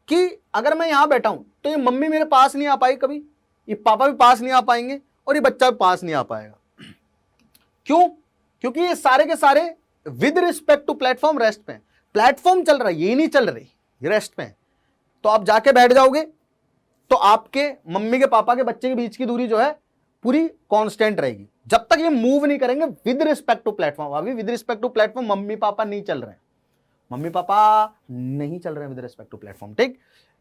कि अगर मैं यहां बैठा हूं तो ये मम्मी मेरे पास नहीं आ पाई कभी, ये पापा भी पास नहीं आ पाएंगे, और ये बच्चा भी पास नहीं आ पाएगा। क्यों? क्योंकि ये सारे के सारे with respect to platform rest पे हैं। प्लेटफॉर्म चल रहा है, ये नहीं चल रही, ये रेस्ट पे है। तो आप जाके बैठ जाओगे तो आपके मम्मी के पापा के बच्चे के बीच की दूरी जो है पूरी कांस्टेंट रहेगी, जब तक ये मूव नहीं करेंगे विद रिस्पेक्ट टू प्लेटफॉर्म। अभी with respect to platform mummy papa नहीं चल रहे हैं, मम्मी पापा नहीं चल रहे हैं विद रिस्पेक्ट टू प्लेटफॉर्म, ठीक।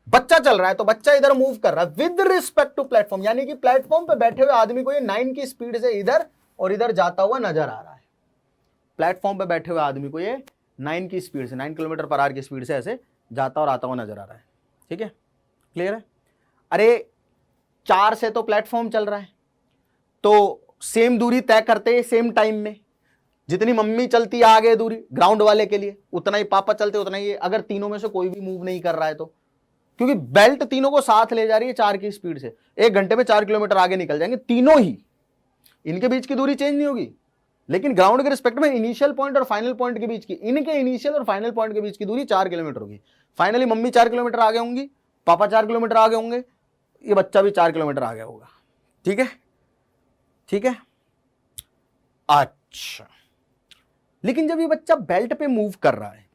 बच्चा चल रहा है तो बच्चा इधर मूव कर रहा है विद रिस्पेक्ट टू प्लेटफॉर्म, यानी कि प्लेटफॉर्म पे बैठे हुए आदमी को ये 9 की स्पीड से इधर और इधर जाता हुआ नजर आ रहा है। प्लेटफॉर्म पे बैठे हुए आदमी को ये 9 की स्पीड से, 9 किलोमीटर पर आवर की स्पीड से ऐसे जाता और आता हुआ नजर आ रहा है, ठीक है। क्लियर है? अरे 4 से तो प्लेटफॉर्म चल रहा है, तो सेम दूरी तय करते हैं सेम टाइम में। जितनी मम्मी चलती है आगे दूरी ग्राउंड वाले के लिए, उतना ही पापा चलते, उतना ही। अगर तीनों में से कोई भी मूव नहीं कर रहा है तो, क्योंकि बेल्ट तीनों को साथ ले जा रही है 4 की स्पीड से, 1 घंटे में 4 किलोमीटर आगे निकल जाएंगे तीनों ही, इनके बीच की दूरी चेंज नहीं होगी। लेकिन ग्राउंड के रिस्पेक्ट में इनिशियल पॉइंट और फाइनल पॉइंट के बीच की, इनके इनिशियल और फाइनल पॉइंट के बीच की दूरी 4 किलोमीटर होगी। फाइनली मम्मी 4 किलोमीटर आगे होंगी, पापा 4 किलोमीटर आगे होंगे, ये बच्चा भी 4 किलोमीटर आगे होगा, ठीक है, ठीक है। अच्छा, लेकिन जब ये बच्चा बेल्ट पे मूव कर रहा है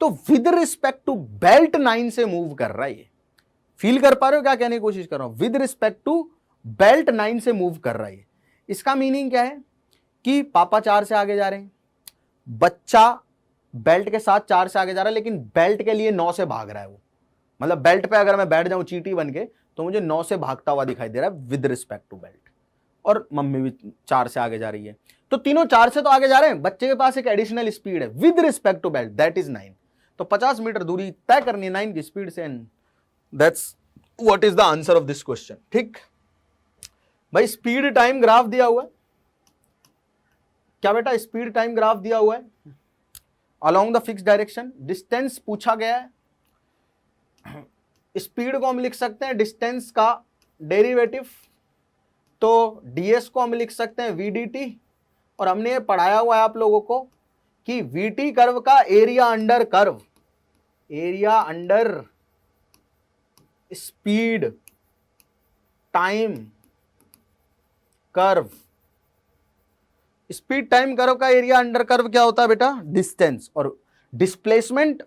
तो विद रिस्पेक्ट टू बेल्ट 9 से मूव कर रहा है। ये फील कर पा रहे हो क्या कहने की कोशिश कर रहा हूं? विद रिस्पेक्ट टू बेल्ट 9 से मूव कर रहा है। इसका मीनिंग क्या है कि पापा 4 से आगे जा रहे हैं, बच्चा बेल्ट के साथ 4 से आगे जा रहा है, लेकिन बेल्ट के लिए 9 से भाग रहा है वो। मतलब बेल्ट पे अगर मैं बैठ जाऊं चींटी बन के तो मुझे 9 से भागता हुआ दिखाई दे रहा है विद रिस्पेक्ट टू बेल्ट, और मम्मी भी 4 से आगे जा रही है, तो तीनों 4 से तो आगे जा रहे हैं। बच्चे के पास एक एडिशनल स्पीड है with respect to belt, that is 9। तो 50 मीटर दूरी तय करनी है 9 की स्पीड से, and that's what is the answer of this question, ठीक। भाई स्पीड टाइम ग्राफ दिया हुआ है क्या बेटा? स्पीड टाइम ग्राफ दिया हुआ है along the fix direction. Distance पूछा गया है, स्पीड को हम लिख सकते हैं डिस्टेंस का डेरिवेटिव, तो ds को हम लिख सकते हैं vdt, और हमने ये पढ़ाया हुआ है आप लोगों को कि vt कर्व का area under curve, area under speed time curve. Speed time curve का एरिया अंडर कर्व क्या होता है बेटा? डिस्टेंस। और डिस्प्लेसमेंट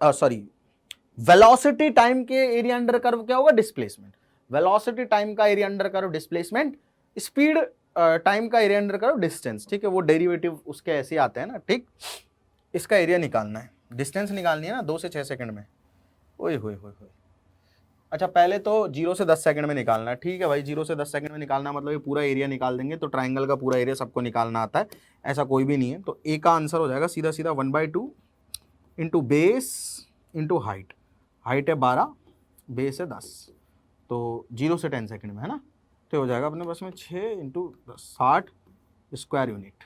वेलोसिटी टाइम के एरिया अंडर कर्व क्या होगा? डिस्प्लेसमेंट। वेलोसिटी टाइम का area under curve displacement, speed time का एरिया अंडर कर्व डिस्टेंस, ठीक है। वो डेरिवेटिव उसके ऐसे आते हैं ना, ठीक। इसका एरिया निकालना है, डिस्टेंस निकालनी है ना 2 से 6 सेकंड में। ओए होए होए होए, अच्छा पहले तो 0 से 10 सेकंड में निकालना है, ठीक है भाई। 0 से 10 सेकंड में निकालना मतलब ये पूरा एरिया निकाल देंगे, तो ट्राइंगल का पूरा एरिया सबको निकालना आता है, ऐसा कोई भी नहीं है। तो ए का आंसर हो जाएगा सीधा सीधा 1/2 into base into height. Height है 12, बेस है 10, तो 0 से 10 सेकंड में, है ना। तो हो जाएगा अपने पास में 6 इंटू 60 स्क्वायर यूनिट।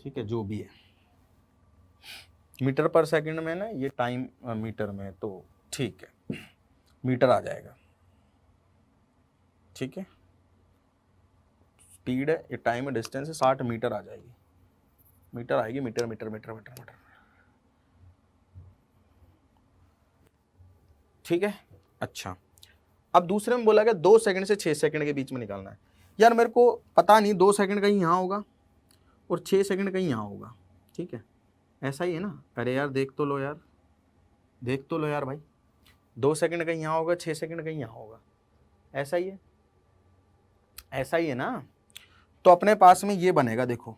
ठीक है, जो भी है मीटर पर सेकंड में ना, ये टाइम मीटर में, तो ठीक है मीटर आ जाएगा, ठीक है। स्पीड है, ये टाइम है, डिस्टेंस है, 60 मीटर आ जाएगी, मीटर आएगी, metre metre metre metre metre, ठीक है। अच्छा, अब दूसरे में बोला गया 2 सेकंड से 6 सेकंड के बीच में निकालना है। यार मेरे को पता नहीं 2 सेकंड कहीं यहाँ होगा और 6 सेकंड कहीं यहाँ होगा, ठीक है, ऐसा ही है ना। अरे यार देख तो लो यार, देख तो लो यार भाई, 2 सेकंड कहीं यहाँ होगा, 6 सेकंड कहीं यहाँ होगा, ऐसा ही है, ऐसा ही है ना। तो अपने पास में ये बनेगा, देखो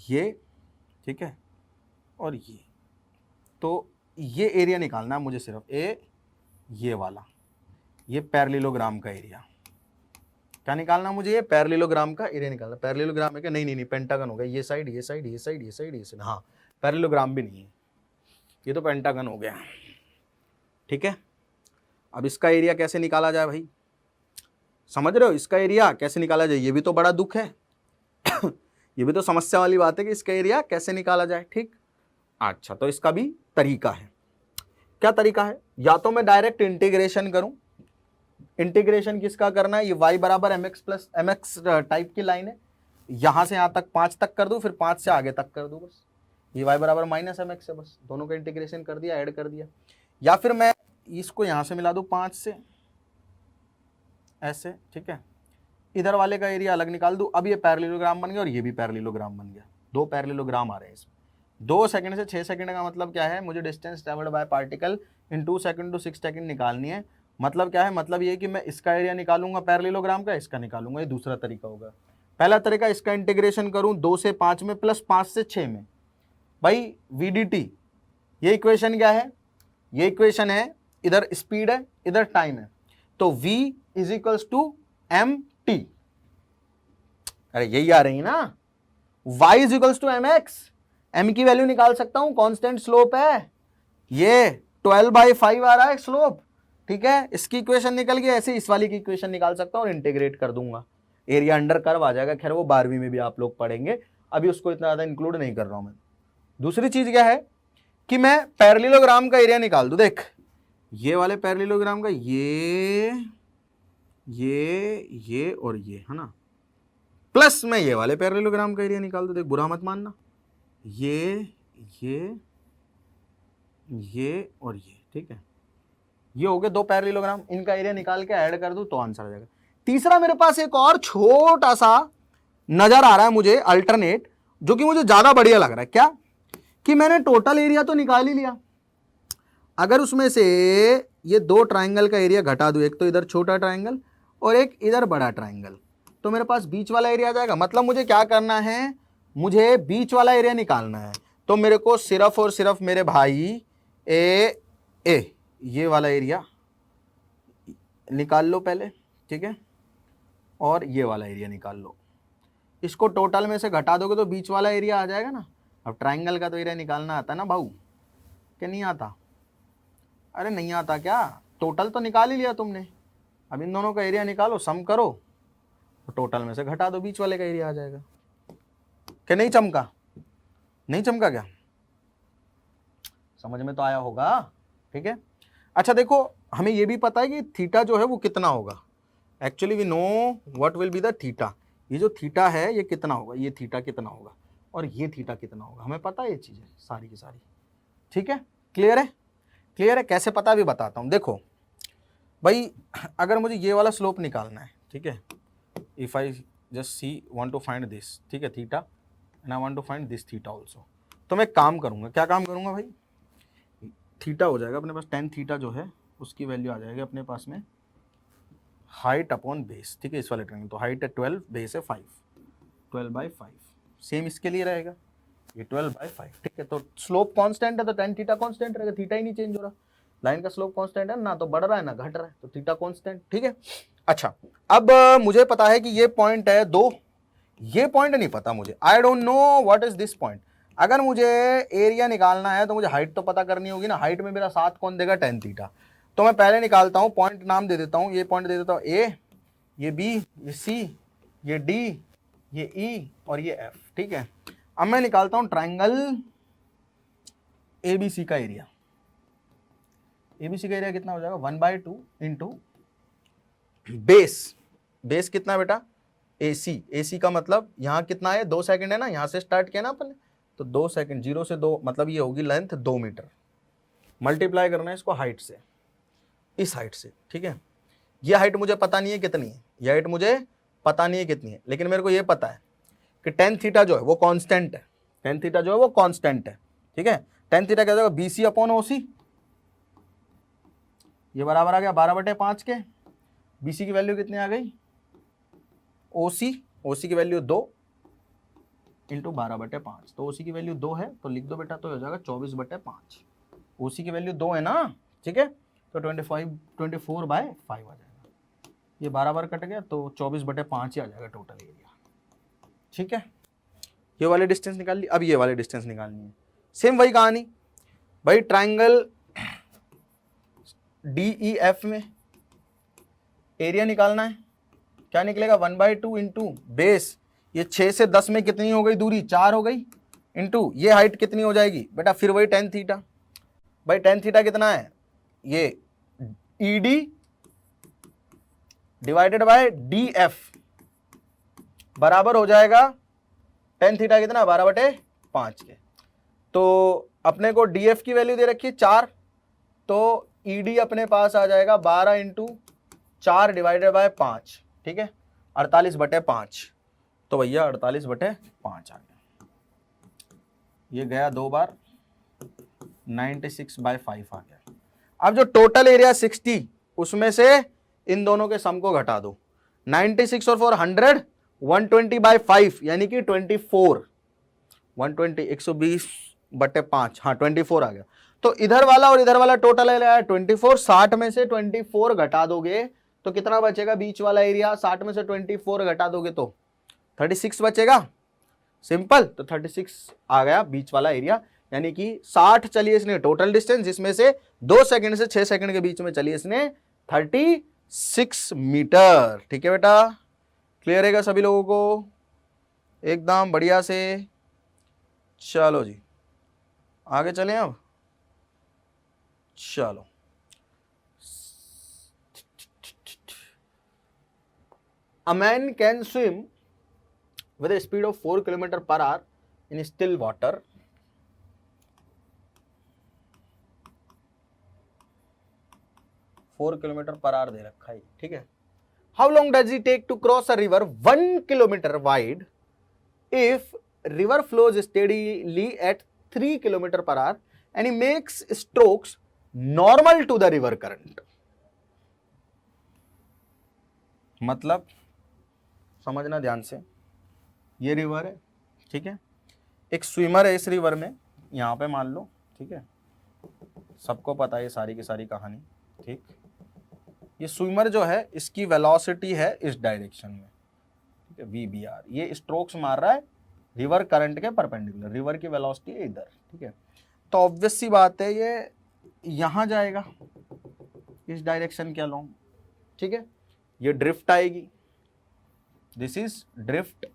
ये, ठीक है, और तो ये एरिया निकालना है मुझे सिर्फ, ये वाला, ये पैरेललोग्राम का एरिया। क्या निकालना मुझे? ये पैरेललोग्राम का एरिया निकालना। पैरेललोग्राम है क्या? नहीं नहीं नहीं, पेंटागन होगा, ये साइड ये साइड ये साइड ये साइड ये साइड, हाँ पैरेललोग्राम भी नहीं है, ये तो पेंटागन हो गया, ठीक है। अब इसका एरिया कैसे निकाला जाए भाई, समझ रहे हो? इसका एरिया कैसे निकाला जाए, ये भी तो बड़ा दुख है ये भी तो समस्या वाली बात है कि इसका एरिया कैसे निकाला जाए, ठीक। अच्छा, तो इसका भी तरीका है। क्या तरीका है? या तो मैं डायरेक्ट इंटीग्रेशन करूं, इंटीग्रेशन किसका करना है, ये y बराबर mx प्लस mx टाइप की लाइन है, यहां से यहां तक 5 तक कर दूं, फिर 5 से आगे तक कर दूं, बस ये y बराबर माइनस mx है, बस दोनों का इंटीग्रेशन कर दिया, ऐड कर दिया। या फिर मैं इसको यहां से मिला दूं 5 से, ऐसे, ठीक है, इधर वाले का एरिया अलग निकाल दूं। अब ये पैरेललोग्राम बन गया और ये भी पैरेललोग्राम बन गया, 2 पैरेललोग्राम आ रहे हैं इसमें। 2 सेकंड से 6 सेकंड का मतलब क्या है, मुझे distance travelled by particle in 2 second to 6 second निकालनी है। मतलब क्या है, मतलब ये कि मैं इसका एरिया निकालूंगा पैरेललोग्राम का, इसका निकालूंगा, ये दूसरा तरीका होगा। पहला तरीका, इसका इंटीग्रेशन करूं 2 से 5 में प्लस 5 से 6 में, भाई VDT, ये इक्वेशन क्या है, ये इक्वेशन है, इधर स्पीड है इधर टाइम है, तो V is equals to MT, अरे यही आ रही है ना, y is equals to mx, m की वैल्यू निकाल सकता हूं, कांस्टेंट स्लोप है, ये 12/5 आ रहा है स्लोप, ठीक है। इसकी इक्वेशन निकल गई, ऐसे इस वाली की इक्वेशन निकाल सकता हूं और इंटीग्रेट कर दूंगा, एरिया अंडर कर्व आ जाएगा। खैर वो 12वीं में भी आप लोग पढ़ेंगे, अभी उसको इतना ज्यादा इंक्लूड नहीं कर रहा हूं मैं। दूसरी चीज क्या है कि मैं पैरेललोग्राम का एरिया निकाल दूं, देख ये वाले पैरेललोग्राम का ये और ये है ना, प्लस मैं ये वाले पैरेललोग्राम का एरिया निकाल दूं, देख बुरा मत मानना, ये और ये, ठीक है, ये हो गए 2 पैरेललोग्राम, इनका एरिया निकाल के ऐड कर दूं तो आंसर आ जाएगा। तीसरा मेरे पास एक और छोटा सा नजर आ रहा है मुझे अल्टरनेट, जो कि मुझे ज्यादा बढ़िया लग रहा है। क्या कि मैंने टोटल एरिया तो निकाल ही लिया, अगर उसमें से ये 2 ट्राइंगल का एरिया घटा दूं, एक तो इधर छोटा ट्राइंगल और एक इधर बड़ा ट्राइंगल, तो मेरे पास बीच वाला एरिया आ जाएगा। मतलब मुझे क्या करना है, मुझे बीच वाला एरिया निकालना है, तो मेरे को सिर्फ और सिर्फ मेरे भाई ये वाला एरिया निकाल लो पहले, ठीक है, और ये वाला एरिया निकाल लो। इसको टोटल में से घटा दोगे तो बीच वाला एरिया आ जाएगा ना। अब ट्राइंगल का तो एरिया निकालना आता ना भाऊ, क्या नहीं आता? अरे नहीं आता क्या? टोटल तो निकाल ही लिया तुमने, अब इन दोनों का एरिया निकालो, सम करो, तो टोटल में से घटा दो, बीच वाले का एरिया आ जाएगा। क्या नहीं चमका? नहीं चमका क्या? समझ में तो आया होगा, ठीक है। अच्छा देखो, हमें ये भी पता है कि थीटा जो है वो कितना होगा। Actually we know what will be the theta, ये जो थीटा है ये कितना होगा, ये थीटा कितना होगा और ये थीटा कितना होगा, हमें पता है ये चीजें सारी की सारी, ठीक है। क्लियर है? क्लियर है? कैसे पता भी बताता हूं। देखो भाई, अगर मुझे ये वाला स्लोप निकालना है, ठीक है, if I just want to find this, ठीक है, theta, and I want to find this theta also, तो मैं काम करूंगा, क्या काम करूंगा भाई, थीटा हो जाएगा अपने पास, tan थीटा जो है उसकी वैल्यू आ जाएगी अपने पास में हाइट अपॉन बेस, ठीक है, इस वाले ट्रायंगल, तो हाइट है 12, बेस है 5, 12/5, सेम इसके लिए रहेगा, ये 12/5, ठीक है। तो स्लोप कांस्टेंट है तो tan थीटा कांस्टेंट रहेगा, थीटा ही नहीं चेंज हो रहा, लाइन का स्लोप कांस्टेंट है ना, तो बढ़ रहा है ना घट रहा है, तो थीटा कांस्टेंट, ठीक है। अच्छा, अब मुझे पता है कि ये पॉइंट है 2, ये पॉइंट नहीं पता मुझे, I don't know what is this point. अगर मुझे एरिया निकालना है तो मुझे हाइट तो पता करनी होगी ना, हाइट में मेरा साथ कौन देगा, tan थीटा, तो मैं पहले निकालता हूं, पॉइंट नाम दे देता हूं, ये पॉइंट दे देता हूं A, ये B, ये C, ये D ये ई और ये एफ, ठीक है। अब मैं निकालता हूं ट्राइंगल एबीसी का एरिया। एबीसी का एरिया कितना हो जाएगा 1/2 इंटू बेस। बेस कितना बेटा AC। AC का मतलब यहाँ कितना है 2 सेकंड है ना, यहाँ से स्टार्ट किया ना अपन ने, तो 2 सेकंड 0 से 2 मतलब ये होगी लेंथ 2 मीटर। मल्टीप्लाई करना है इसको हाइट से, इस हाइट से, ठीक है। ये हाइट मुझे पता नहीं है कितनी है, ये हाइट मुझे पता नहीं है कितनी है, लेकिन मेरे को ये पता है कि टेन थीटा जो है वो कांस्टेंट है। टेन थीटा जो है वो कांस्टेंट है, ठीक है। टेन थीटा क्या हो जाएगा BC अपॉन OC, ये बराबर आ गया 12/5 के। BC की वैल्यू कितनी आ गई OC की वैल्यू 2 इंटू 12/5, तो OC की वैल्यू 2 है तो लिख दो बेटा, तो हो जाएगा 24/5। OC की वैल्यू 2 है ना, ठीक है, तो 24/5 आ जाएगा। ये 12 बार कट गया तो 24/5 ही आ जाएगा टोटल एरिया, ठीक है। ये वाले डिस्टेंस निकाल ली, अब ये वाले डिस्टेंस निकालनी है। सेम वही कहानी भाई, ट्राइंगल DEF में एरिया निकालना है। क्या निकलेगा 1/2 इंटू बेस, ये 6 से 10 में कितनी हो गई दूरी 4 हो गई, इंटू ये हाइट कितनी हो जाएगी बेटा, फिर वही टेन थीटा। भाई टेन थीटा कितना है, ये ED डिवाइडेड बाय DF बराबर हो जाएगा टेन थीटा कितना 12/5 के। तो अपने को DF की वैल्यू दे रखी है 4, तो ED अपने पास आ जाएगा 12 इंटू 4 डिवाइडेड बाय 5, ठीक है, 48/5। तो भैया 48/5 आ गया। ये गया 2 बार, 96/5 आ गया। अब जो टोटल एरिया 60 उसमें से इन दोनों के सम को घटा दो, 96 और 400 120/5 यानी कि 24, 120 120/5, हाँ 24 आ गया। तो इधर वाला और इधर वाला टोटल एरिया है 24, 60 में से 24 घटा दोगे तो कितना बचेगा बीच वाला एरिया, 60 में से 24 घटा दोगे तो 36 बचेगा। सिंपल, तो 36 आ गया बीच वाला एरिया, यानी कि 60 चलिए इसने टोटल डिस्टेंस, जिसमें से 2 सेकंड से 6 सेकंड के बीच में चलिए इसने 36 मीटर, ठीक है बेटा। क्लियर है क्या सभी लोगों को, एकदम बढ़िया से। चलो जी आगे चलें अब, चलो A man can swim with a speed of 4 km/h in still water. Four kilometre per hour दे रखा है, ठीक है। How long does it take to cross a river 1 kilometer wide if river flows steadily at 3 km/h and he makes strokes normal to the river current? मतलब समझना ध्यान से, ये रिवर है, ठीक है, एक स्विमर है इस रिवर में, यहाँ पे मान लो, ठीक है, सबको पता है ये सारी की सारी कहानी, ठीक। ये स्विमर जो है इसकी वेलोसिटी है इस डायरेक्शन में, ठीक है, VBR, ये स्ट्रोक्स मार रहा है रिवर करंट के परपेंडिकुलर, रिवर की वेलोसिटी है इधर, ठीक है। तो ऑब्वियस सी बात है ये यहाँ जाएगा इस डायरेक्शन के अलोंग, ठीक है, ये ड्रिफ्ट आएगी, दिस इज ड्रिफ्ट,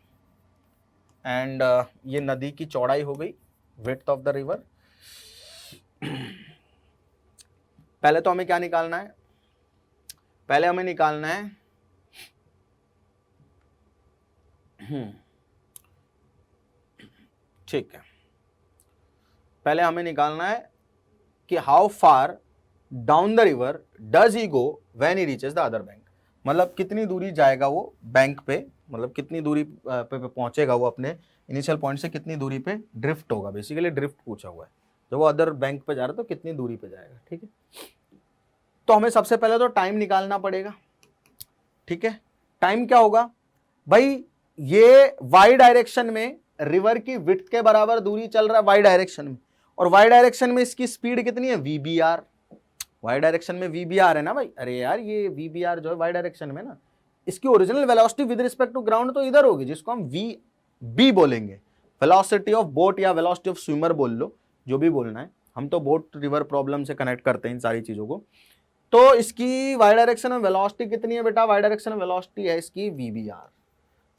एंड ये नदी की चौड़ाई हो गई, विड्थ ऑफ द रिवर। पहले तो हमें क्या निकालना है, पहले हमें निकालना है ठीक है, पहले हमें निकालना है कि how far down the river does he go when he reaches the other bank, मतलब कितनी दूरी जाएगा वो बैंक पे, मतलब कितनी दूरी पे पहुंचेगा वो अपने इनिशियल पॉइंट से, कितनी दूरी पे ड्रिफ्ट होगा, बेसिकली ड्रिफ्ट पूछा हुआ है, जब वो अदर बैंक पे जा रहा है तो कितनी दूरी पे जाएगा, ठीक है। तो हमें सबसे पहले तो टाइम निकालना पड़ेगा, ठीक है। टाइम क्या होगा भाई, ये वाई डायरेक्शन में रिवर की विड्थ के बराबर दूरी चल रहा है वाई डायरेक्शन में, और वाई डायरेक्शन में इसकी स्पीड कितनी है VBR, वाई डायरेक्शन में VBR है ना भाई, अरे यार ये VBR जो है वाई डायरेक्शन में ना, इसकी original velocity with respect to ground तो इधर होगी, जिसको हम VB बोलेंगे, वेलोसिटी ऑफ बोट या वेलोसिटी ऑफ स्विमर बोल लो, जो भी बोलना है, हम तो बोट रिवर प्रॉब्लम से कनेक्ट करते हैं इन सारी चीजों को। तो इसकी वाई डायरेक्शन में वेलोसिटी कितनी है बेटा, वाई डायरेक्शन में वेलोसिटी है इसकी VBR,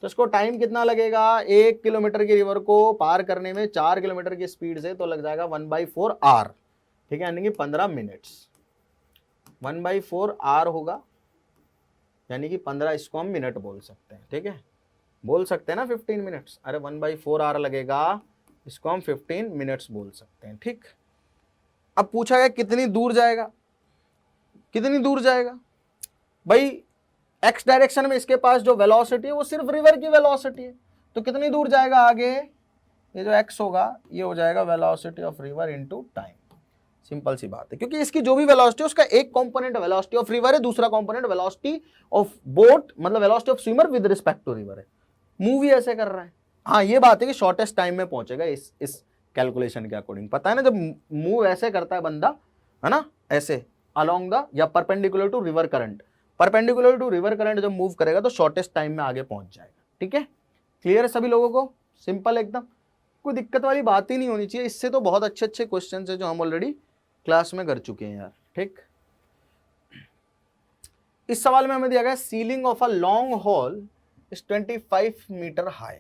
तो इसको टाइम कितना लगेगा, 1 किलोमीटर की रिवर को पार करने में 4 किलोमीटर की स्पीड से, तो लग जाएगा 1/4 आवर, ठीक है, यानी कि 15 मिनट्स। 1/4 आवर होगा, यानी कि 15, इसको हम मिनट बोल सकते हैं, ठीक है, बोल सकते हैं ना 15 मिनट्स, अरे 1/4 आवर लगेगा, इसको हम 15 मिनट्स बोल सकते हैं, ठीक। अब पूछा गया कितनी दूर जाएगा, कितनी दूर जाएगा भाई, एक्स डायरेक्शन में इसके पास जो वेलोसिटी है वो सिर्फ रिवर की वेलोसिटी है, तो कितनी दूर जाएगा आगे, ये जो एक्स होगा ये हो जाएगा velocity of river into time. Simple सी बात है, क्योंकि इसकी जो भी वेलोसिटी है उसका एक कंपोनेंट वेलोसिटी ऑफ रिवर है, दूसरा कंपोनेंट वेलोसिटी ऑफ बोट, मतलब velocity of swimmer with respect to river है। मूवी ऐसे कर रहा है। हाँ ये बात है कि शॉर्टेस्ट टाइम में पहुंचेगा इस कैलकुलेशन के अकॉर्डिंग। पता है ना, जब मूव ऐसे करता है बंदा, है ना, ऐसे अलोंग द या perpendicular to river current, perpendicular to river current जब मूव करेगा तो शॉर्टेस्ट टाइम में आगे पहुंच जाएगा, ठीक है। क्लियर है सभी लोगों को, सिंपल एकदम, कोई दिक्कत वाली बात ही नहीं होनी चाहिए। इससे तो बहुत अच्छे अच्छे क्वेश्चन है जो हम ऑलरेडी क्लास में कर चुके हैं यार, ठीक। इस सवाल में हमें दिया गया ceiling of a long hall is 25 metre high.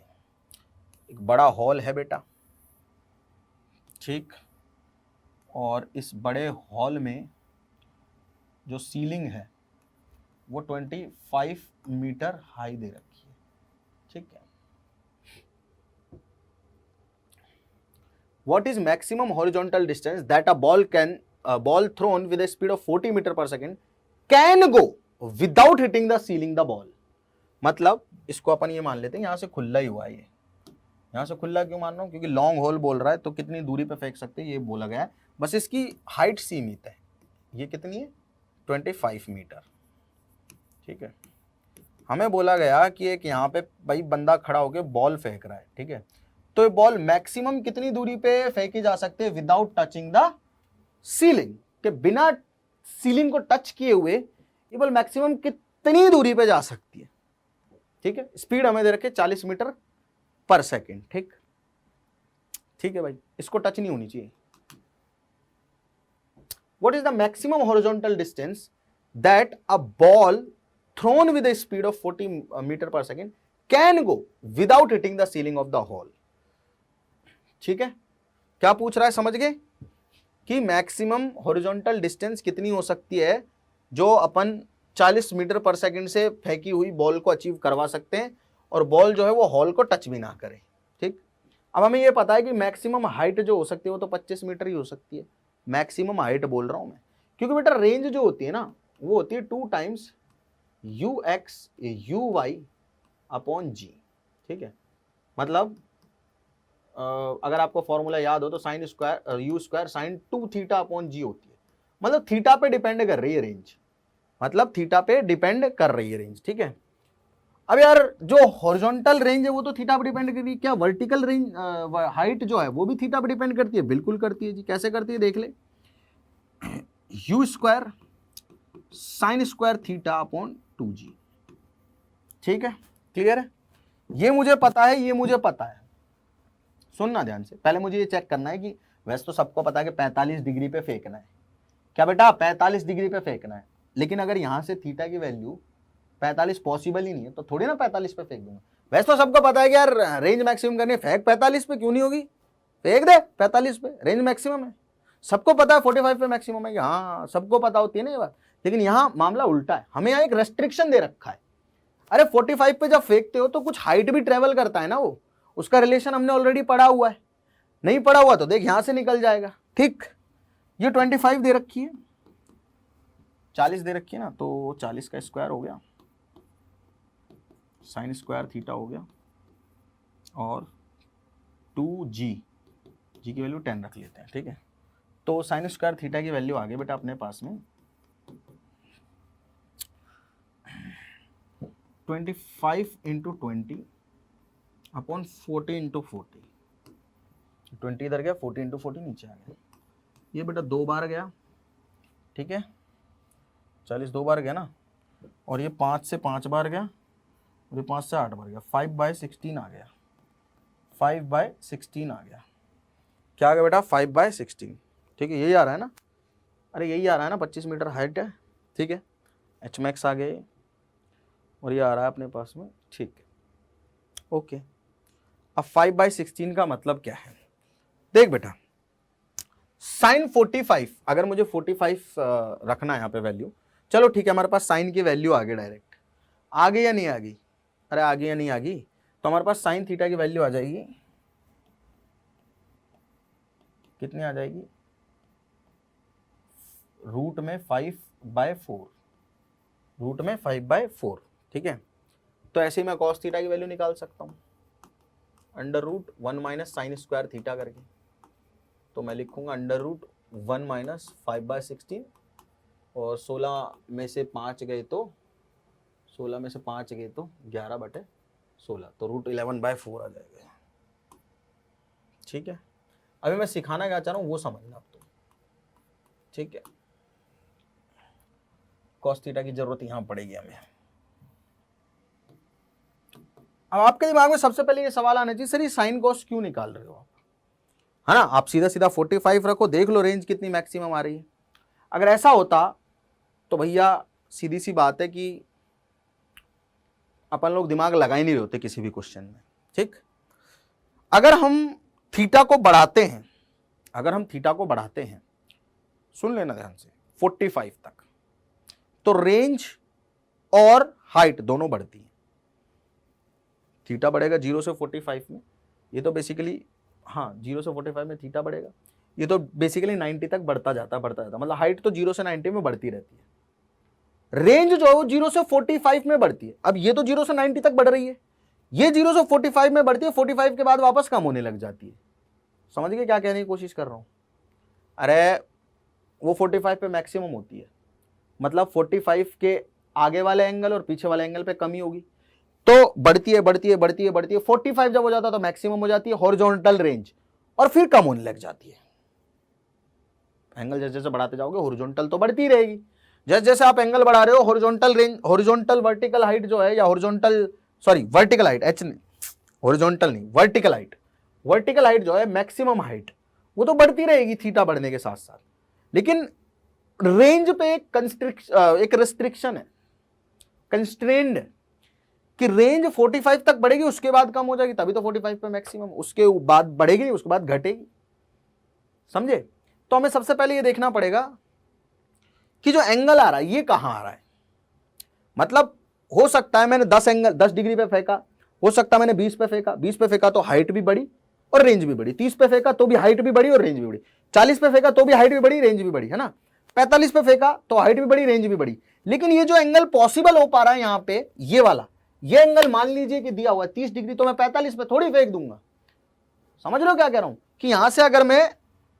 एक बड़ा हॉल है बेटा, ठीक, और इस बड़े हॉल में जो सीलिंग है वो 25 मीटर हाई दे रखी है, ठीक है। What is maximum horizontal distance that a ball thrown with a speed of 40 metre per second can go without hitting the ceiling the ball. मतलब इसको अपन ये मान लेते हैं यहां से खुला ही हुआ है, ये यहां से खुला क्यों मान रहा हूं, क्योंकि लॉन्ग होल बोल रहा है तो कितनी दूरी पे फेंक सकते हैं ये बोला गया है, बस इसकी हाइट सीमित है। ये कितनी है, 25 मीटर, ठीक है। हमें बोला गया कि एक यहाँ पे भाई बंदा खड़ा होकर बॉल फेंक रहा है, ठीक है, तो ये बॉल मैक्सिमम कितनी दूरी पे फेंकी जा सकती है विदाउट टचिंग द सीलिंग, के बिना सीलिंग को टच किए हुए ये बॉल मैक्सिमम कितनी दूरी पे जा सकती है, ठीक है। स्पीड हमें दे रखे 40 मीटर पर सेकेंड, ठीक, ठीक है भाई, इसको टच नहीं होनी चाहिए। What is the maximum horizontal distance that a ball thrown with the speed of 40 metre per second can go without hitting the ceiling of the hall, ठीक है। क्या पूछ रहा है, समझ गए कि मैक्सिमम हॉरिजॉन्टल डिस्टेंस कितनी हो सकती है जो अपन 40 मीटर पर सेकंड से फेंकी हुई बॉल को अचीव करवा सकते हैं और बॉल जो है वो हॉल को टच भी ना करे, ठीक। अब हमें ये पता है कि मैक्सिमम हाइट जो हो सकती है वो तो 25 मीटर ही हो सकती है, मैक्सिमम हाइट बोल रहा हूं मैं, क्योंकि बेटा रेंज जो होती है ना वो होती है 2 times ux uy upon g, ठीक है। मतलब अगर आपको फॉर्मूला याद हो तो sine square u square sine 2 theta upon g होती है, मतलब थीटा पे डिपेंड कर रही है रेंज, मतलब थीटा पे डिपेंड कर रही है रेंज, ठीक है। अब यार जो हॉरिजॉन्टल रेंज है वो तो थीटा पे डिपेंड कर रही है, क्या वर्टिकल रेंज हाइट जो है वो भी थीटा पे डिपेंड करती है? बिल्कुल करती है जी। कैसे करती है देख ले, you square sign square theta upon 2g, ठीक है, क्लियर है। ये मुझे पता है, ये मुझे पता है, सुनना ध्यान से, पहले मुझे ये चेक करना है कि वैसे तो सबको पता है कि 45 डिग्री पे फेंकना है, क्या बेटा 45 डिग्री पे फेंकना है, लेकिन अगर यहां से थीटा की वैल्यू 45 पॉसिबल ही नहीं है तो थोड़ी ना 45 पे फेंक दूंगा। वैसे तो सबको पता है कि यार रेंज मैक्सिमम करनी है, फेंक 45 पे, क्यों नहीं होगी, फेंक दे 45 पे, रेंज मैक्सिमम है। सबको पता है 45 पे मैक्सिमम है, हाँ सबको पता होती है ना ये बात, लेकिन यहाँ मामला उल्टा है, हमें यहाँ एक रेस्ट्रिक्शन दे रखा है। अरे 45 पे जब फेंकते हो तो कुछ हाइट भी ट्रेवल करता है ना, वो उसका रिलेशन हमने ऑलरेडी पढ़ा हुआ है, नहीं पढ़ा हुआ तो देख यहां से निकल जाएगा, ठीक। ये 25 दे रखी है, 40 दे रखी है ना, तो 40 का स्क्वायर हो गया, साइन स्क्वायर थीटा हो गया, और 2g, जी की वैल्यू 10 रख लेते हैं, ठीक है। तो साइन स्क्वायर थीटा की वैल्यू आ गई बेटा अपने पास में 25 इंटू 20 अपॉन 40 इंटू 40, 20 इधर गया, 40 इंटू 40 नीचे आ गया, ये बेटा 2 बार गया, ठीक है, 40 2 बार गया ना, और ये 5 से 5 बार गया, और ये 5 से 8 बार गया, 5/16 आ गया, 5/16 आ गया, क्या आ गया बेटा 5/16, ठीक है। यही आ रहा है ना, अरे यही आ रहा है ना, 25 मीटर हाइट है, ठीक है, एच मैक्स आ गए, और ये आ रहा है अपने पास में, ठीक है। ओके, अब 5/16 का मतलब क्या है? देख बेटा, साइन 45, अगर मुझे 45 रखना है यहाँ पे वैल्यू, चलो ठीक है, हमारे पास साइन की वैल्यू आ गई डायरेक्ट, आ गई या नहीं आ गई? अरे आ गई या नहीं आ गई? तो हमारे पास साइन थीटा की वैल्यू आ जाएगी, कितनी आ जाएगी? रूट में 5/4, रूट में 5/4, ठीक है। तो ऐसे ही मैं कॉस थीटा की वैल्यू निकाल सकता हूँ, under root 1 minus sine square theta करके। तो मैं लिखूंगा अंडर रूट 1 माइनस 5/16, और 16 में से 5 गए तो 11/16, तो रूट 11/4 आ जाएगा। ठीक है, अभी मैं सिखाना क्या चाह रहा हूँ वो समझना आप तो, ठीक है। कॉस थीटा की जरूरत यहां पड़ेगी हमें। अब आपके दिमाग में सबसे पहले ये सवाल आना चाहिए, सर ये साइन कॉस क्यों निकाल रहे हो आप, है ना? आप सीधा सीधा 45 रखो, देख लो रेंज कितनी मैक्सिमम आ रही है। अगर ऐसा होता तो भैया सीधी सी बात है कि अपन लोग दिमाग लगा ही नहीं होते किसी भी क्वेश्चन में, ठीक। अगर हम थीटा को बढ़ाते हैं, सुन लेना ध्यान से, 45 तक, तो रेंज और हाइट दोनों बढ़ती है। थीटा बढ़ेगा 0 से 45 में, ये तो बेसिकली, हाँ 0 से 45 में थीटा बढ़ेगा, ये तो बेसिकली 90 तक बढ़ता जाता, मतलब हाइट तो 0 से 90 में बढ़ती रहती है, रेंज जो है वो 0 से 45 में बढ़ती है। अब ये तो 0 से 90 तक बढ़ रही है, ये 0 से 45 में बढ़ती है, 45 के बाद वापस कम होने लग जाती है। समझ गए क्या कहने की कोशिश कर रहा हूं? अरे वो 45 पे मैक्सिमम होती है, मतलब 45 के आगे वाले एंगल और पीछे वाले एंगल पे कमी होगी, तो बढ़ती है 45 जब हो जाता है तो मैक्सिमम हो जाती है हॉरिजॉन्टल रेंज, और फिर कम होने लग जाती है। एंगल जैसे जैसे बढ़ाते जाओगे हॉरिजॉन्टल तो बढ़ती रहेगी, जैसे जैसे आप एंगल बढ़ा रहे हो horizontal range, horizontal vertical height जो है, या वर्टिकल हाइट, हॉरिजॉन्टल नहीं, वर्टिकल हाइट जो है, मैक्सिमम हाइट, वो तो बढ़ती रहेगी थीटा बढ़ने के साथ साथ, लेकिन रेंज पे एक रेस्ट्रिक्शन है, कंस्ट्रेंड है कि रेंज 45 तक बढ़ेगी, उसके बाद कम हो जाएगी, तभी तो 45 पे मैक्सिमम, उसके बाद बढ़ेगी नहीं, उसके बाद घटेगी। समझे? तो हमें सबसे पहले ये देखना पड़ेगा कि जो एंगल आ रहा है ये कहां आ रहा है। मतलब हो सकता है मैंने 10 डिग्री पे फेंका, हो सकता है मैंने 20 पे फेंका तो हाइट भी बढ़ी और रेंज भी बढ़ी, 30 पे फेंका तो भी हाइट भी बढ़ी और रेंज भी बढ़ी, 40 पे फेंका तो भी हाइट भी बढ़ी, रेंज भी बढ़ी, है ना? 45 पे फेंका तो हाइट भी बढ़ी, रेंज भी बढ़ी। लेकिन ये जो एंगल पॉसिबल हो पा रहा है यहां पे, ये वाला, ये एंगल मान लीजिए कि दिया हुआ है 30 डिग्री, तो मैं 45 पे थोड़ी फेंक दूंगा। समझ रहे हो क्या कह रहा हूं? कि यहां से अगर मैं,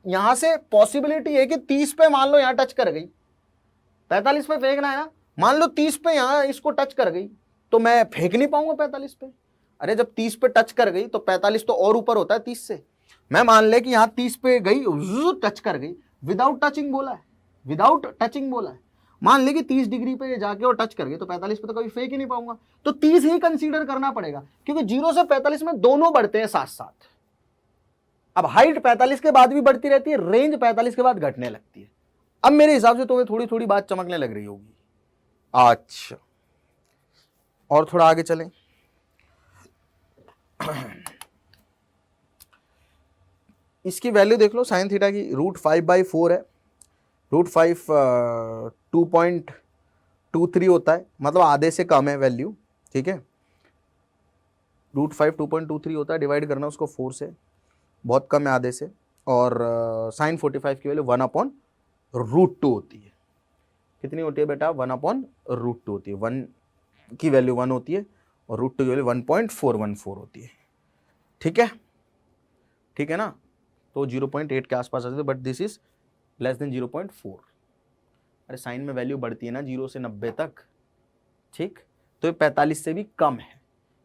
यहां से पॉसिबिलिटी है कि 30 पे मान लो यहां टच कर गई, 45 पे फेंकना है ना, मान लो 30 पे यहां इसको टच कर गई, तो मैं फेंक नहीं पाऊंगा 45 पे। अरे जब 30 पे टच कर गई तो 45 तो और ऊपर होता है 30 से। मैं मान ले कि यहां 30 पे गई, टच कर गई, विदाउट टचिंग बोला है, मान ले कि 30 डिग्री पे जाके और टच कर गई, तो 45 पे तो कभी फेंक ही नहीं पाऊंगा, तो 30 ही कंसीडर करना पड़ेगा, क्योंकि 0 से 45 में दोनों बढ़ते हैं साथ साथ। अब हाइट 45 के बाद भी बढ़ती रहती है, रेंज 45 के बाद घटने लगती है। अब मेरे हिसाब से तुम्हें थोड़ी थोड़ी बात चमकने लग रही होगी। अच्छा, और थोड़ा आगे चलें। इसकी वैल्यू देख लो, साइन थीटा की √5/4 है, √5 2.23 होता है, मतलब आधे से कम है वैल्यू, ठीक है। √5 2.23 होता है, डिवाइड करना उसको 4 से, बहुत कम है आधे से, और साइन 45 की वैल्यू 1/√2 होती है। कितनी होती है बेटा? 1/√2 होती है, 1 की वैल्यू 1 होती है और √2 की वैल्यू 1.414 होती है। ठीक है ना? तो 0.8 के आसपास आते थे, but this is less than 0.4। अरे साइन में वैल्यू बढ़ती है ना 0 से 90 तक, ठीक, तो ये 45 से भी कम है,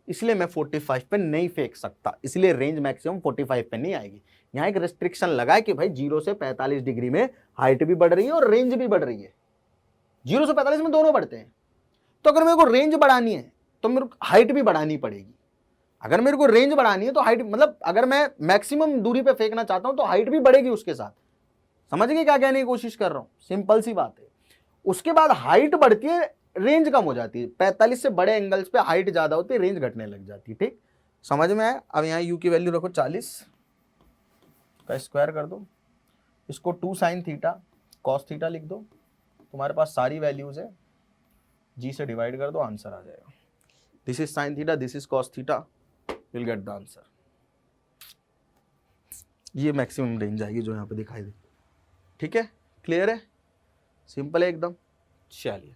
इसलिए मैं 45 पे नहीं फेंक सकता, इसलिए रेंज मैक्सिमम 45 पे नहीं आएगी। यहाँ एक रेस्ट्रिक्शन लगा है कि भाई 0 से 45 डिग्री में हाइट भी बढ़ रही है और रेंज भी बढ़ रही है, 0 से 45 में दोनों बढ़ते हैं। तो अगर मेरे को रेंज बढ़ानी है तो मेरे को हाइट भी बढ़ानी पड़ेगी। अगर मेरे को रेंज बढ़ानी है तो हाइट, मतलब अगर मैं मैक्सिमम दूरी पे फेंकना चाहता हूं तो हाइट भी बढ़ेगी उसके साथ। समझ गए क्या कहने की कोशिश कर रहा हूं? सिंपल सी बात है। उसके बाद हाइट बढ़ती है, रेंज कम हो जाती है, 45 से बड़े एंगल्स पे हाइट ज्यादा होती है, रेंज घटने लग जाती है। ठीक, समझ में आया? अब यहाँ u की वैल्यू रखो 40 का स्क्वायर कर दो, इसको 2 sin थीटा cos थीटा लिख दो, तुम्हारे पास सारी वैल्यूज है, g से डिवाइड कर दो, आंसर आ जाएगा। This is sin theta, this is cos theta, will get the answer. ये मैक्सिमम रेंज आएगी जो यहाँ पे दिखाई दे। ठीक है, क्लियर है, सिंपल है एकदम। चलिए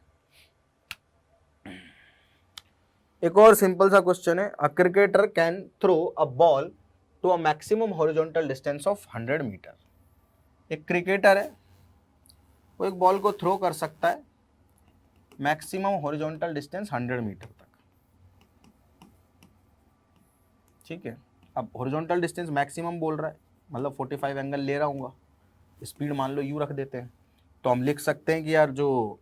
एक और सिंपल सा क्वेश्चन है, a cricketer can throw a ball to a maximum horizontal distance of 100 metre. एक क्रिकेटर है, वो एक बॉल को थ्रो कर सकता है मैक्सिमम हॉरिजॉन्टल डिस्टेंस 100 मीटर तक। ठीक है, अब हॉरिजॉन्टल डिस्टेंस मैक्सिमम बोल रहा है, मतलब 45 एंगल ले रहा हूँ, स्पीड मान लो यू रख देते हैं, तो हम लिख सकते हैं कि यार जो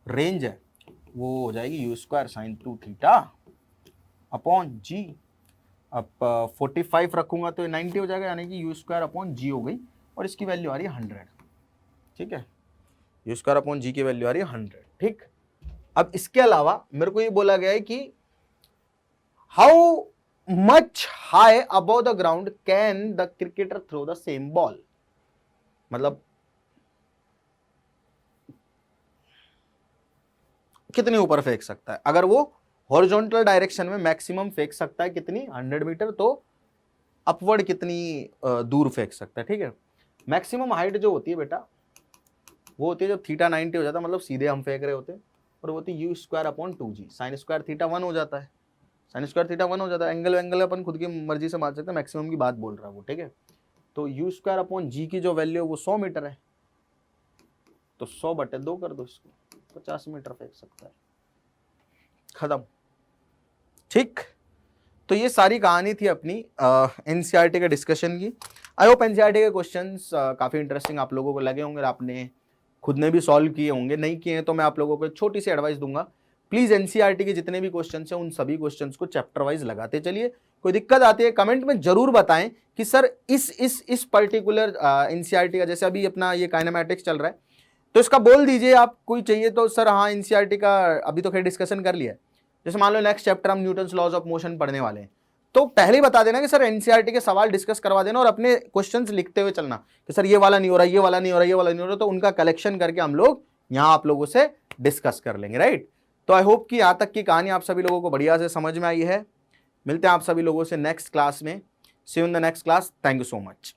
रेंज है वो हो जाएगी u square sine 2 theta upon g. अब 45 रखूंगा तो 90 हो जाएगा, यानी कि यू स्क्वायर अपॉन जी हो गई, और इसकी वैल्यू आ रही है 100। ठीक है, यू स्क्वायर अपॉन जी की वैल्यू आ रही है 100। ठीक, अब इसके अलावा मेरे को ये बोला गया है कि how much high above the ground can the cricketer throw the same ball. मतलब कितने ऊपर फेंक सकता है, अगर वो हॉरिजॉन्टल डायरेक्शन में मैक्सिमम फेंक सकता है कितनी 100 मीटर, तो अपवर्ड कितनी दूर फेंक सकता है। ठीक है, मैक्सिमम हाइट जो होती है बेटा वो होती है जब थीटा 90 हो जाता है, मतलब सीधे हम फेंक रहे होते हैं, और वो होती है you square upon 2g, sign square theta 1 हो जाता है, साइन स्क्वायर थीटा 1 हो जाता है, एंगल अपन खुद की मर्जी से मार सकते हैं, मैक्सिमम की बात बोल रहा है वो। ठीक है, तो यू स्क्वायर अपॉन जी की जो वैल्यू है वो 100 मीटर है, तो 100/2 कर दो, इसको 50 मीटर फेंक सकता है, खत्म। ठीक, तो ये सारी कहानी थी अपनी एनसीईआरटी के डिस्कशन की। आई होप एनसीईआरटी के क्वेश्चंस काफ़ी इंटरेस्टिंग आप लोगों को लगे होंगे, आपने खुद ने भी सॉल्व किए होंगे, नहीं किए हैं तो मैं आप लोगों को एक छोटी सी एडवाइस दूंगा, प्लीज़ एनसीईआरटी के जितने भी क्वेश्चंस हैं उन सभी क्वेश्चंस को चैप्टर वाइज लगाते चलिए। कोई दिक्कत आती है कमेंट में जरूर बताएं कि सर इस पर्टिकुलर एनसीईआरटी का, जैसे अभी अपना ये काइनेमैटिक्स चल रहा है, तो इसका बोल दीजिए आप, कोई चाहिए तो सर हाँ एनसीईआरटी का अभी तो खैर डिस्कशन कर लिया है, जैसे मान लो नेक्स्ट चैप्टर हम न्यूटन्स लॉज ऑफ मोशन पढ़ने वाले हैं, तो पहले ही बता देना कि सर एनसीईआरटी के सवाल डिस्कस करवा देना, और अपने क्वेश्चंस लिखते हुए चलना कि सर ये वाला नहीं हो रहा, ये वाला नहीं हो रहा, ये वाला नहीं हो रहा, तो उनका कलेक्शन करके हम लोग यहाँ आप लोगों से डिस्कस कर लेंगे। राइट, तो आई होप कि यहाँ तक की कहानी आप सभी लोगों को बढ़िया से समझ में आई है। मिलते हैं आप सभी लोगों से नेक्स्ट क्लास में। See you in the next class, thank you so much.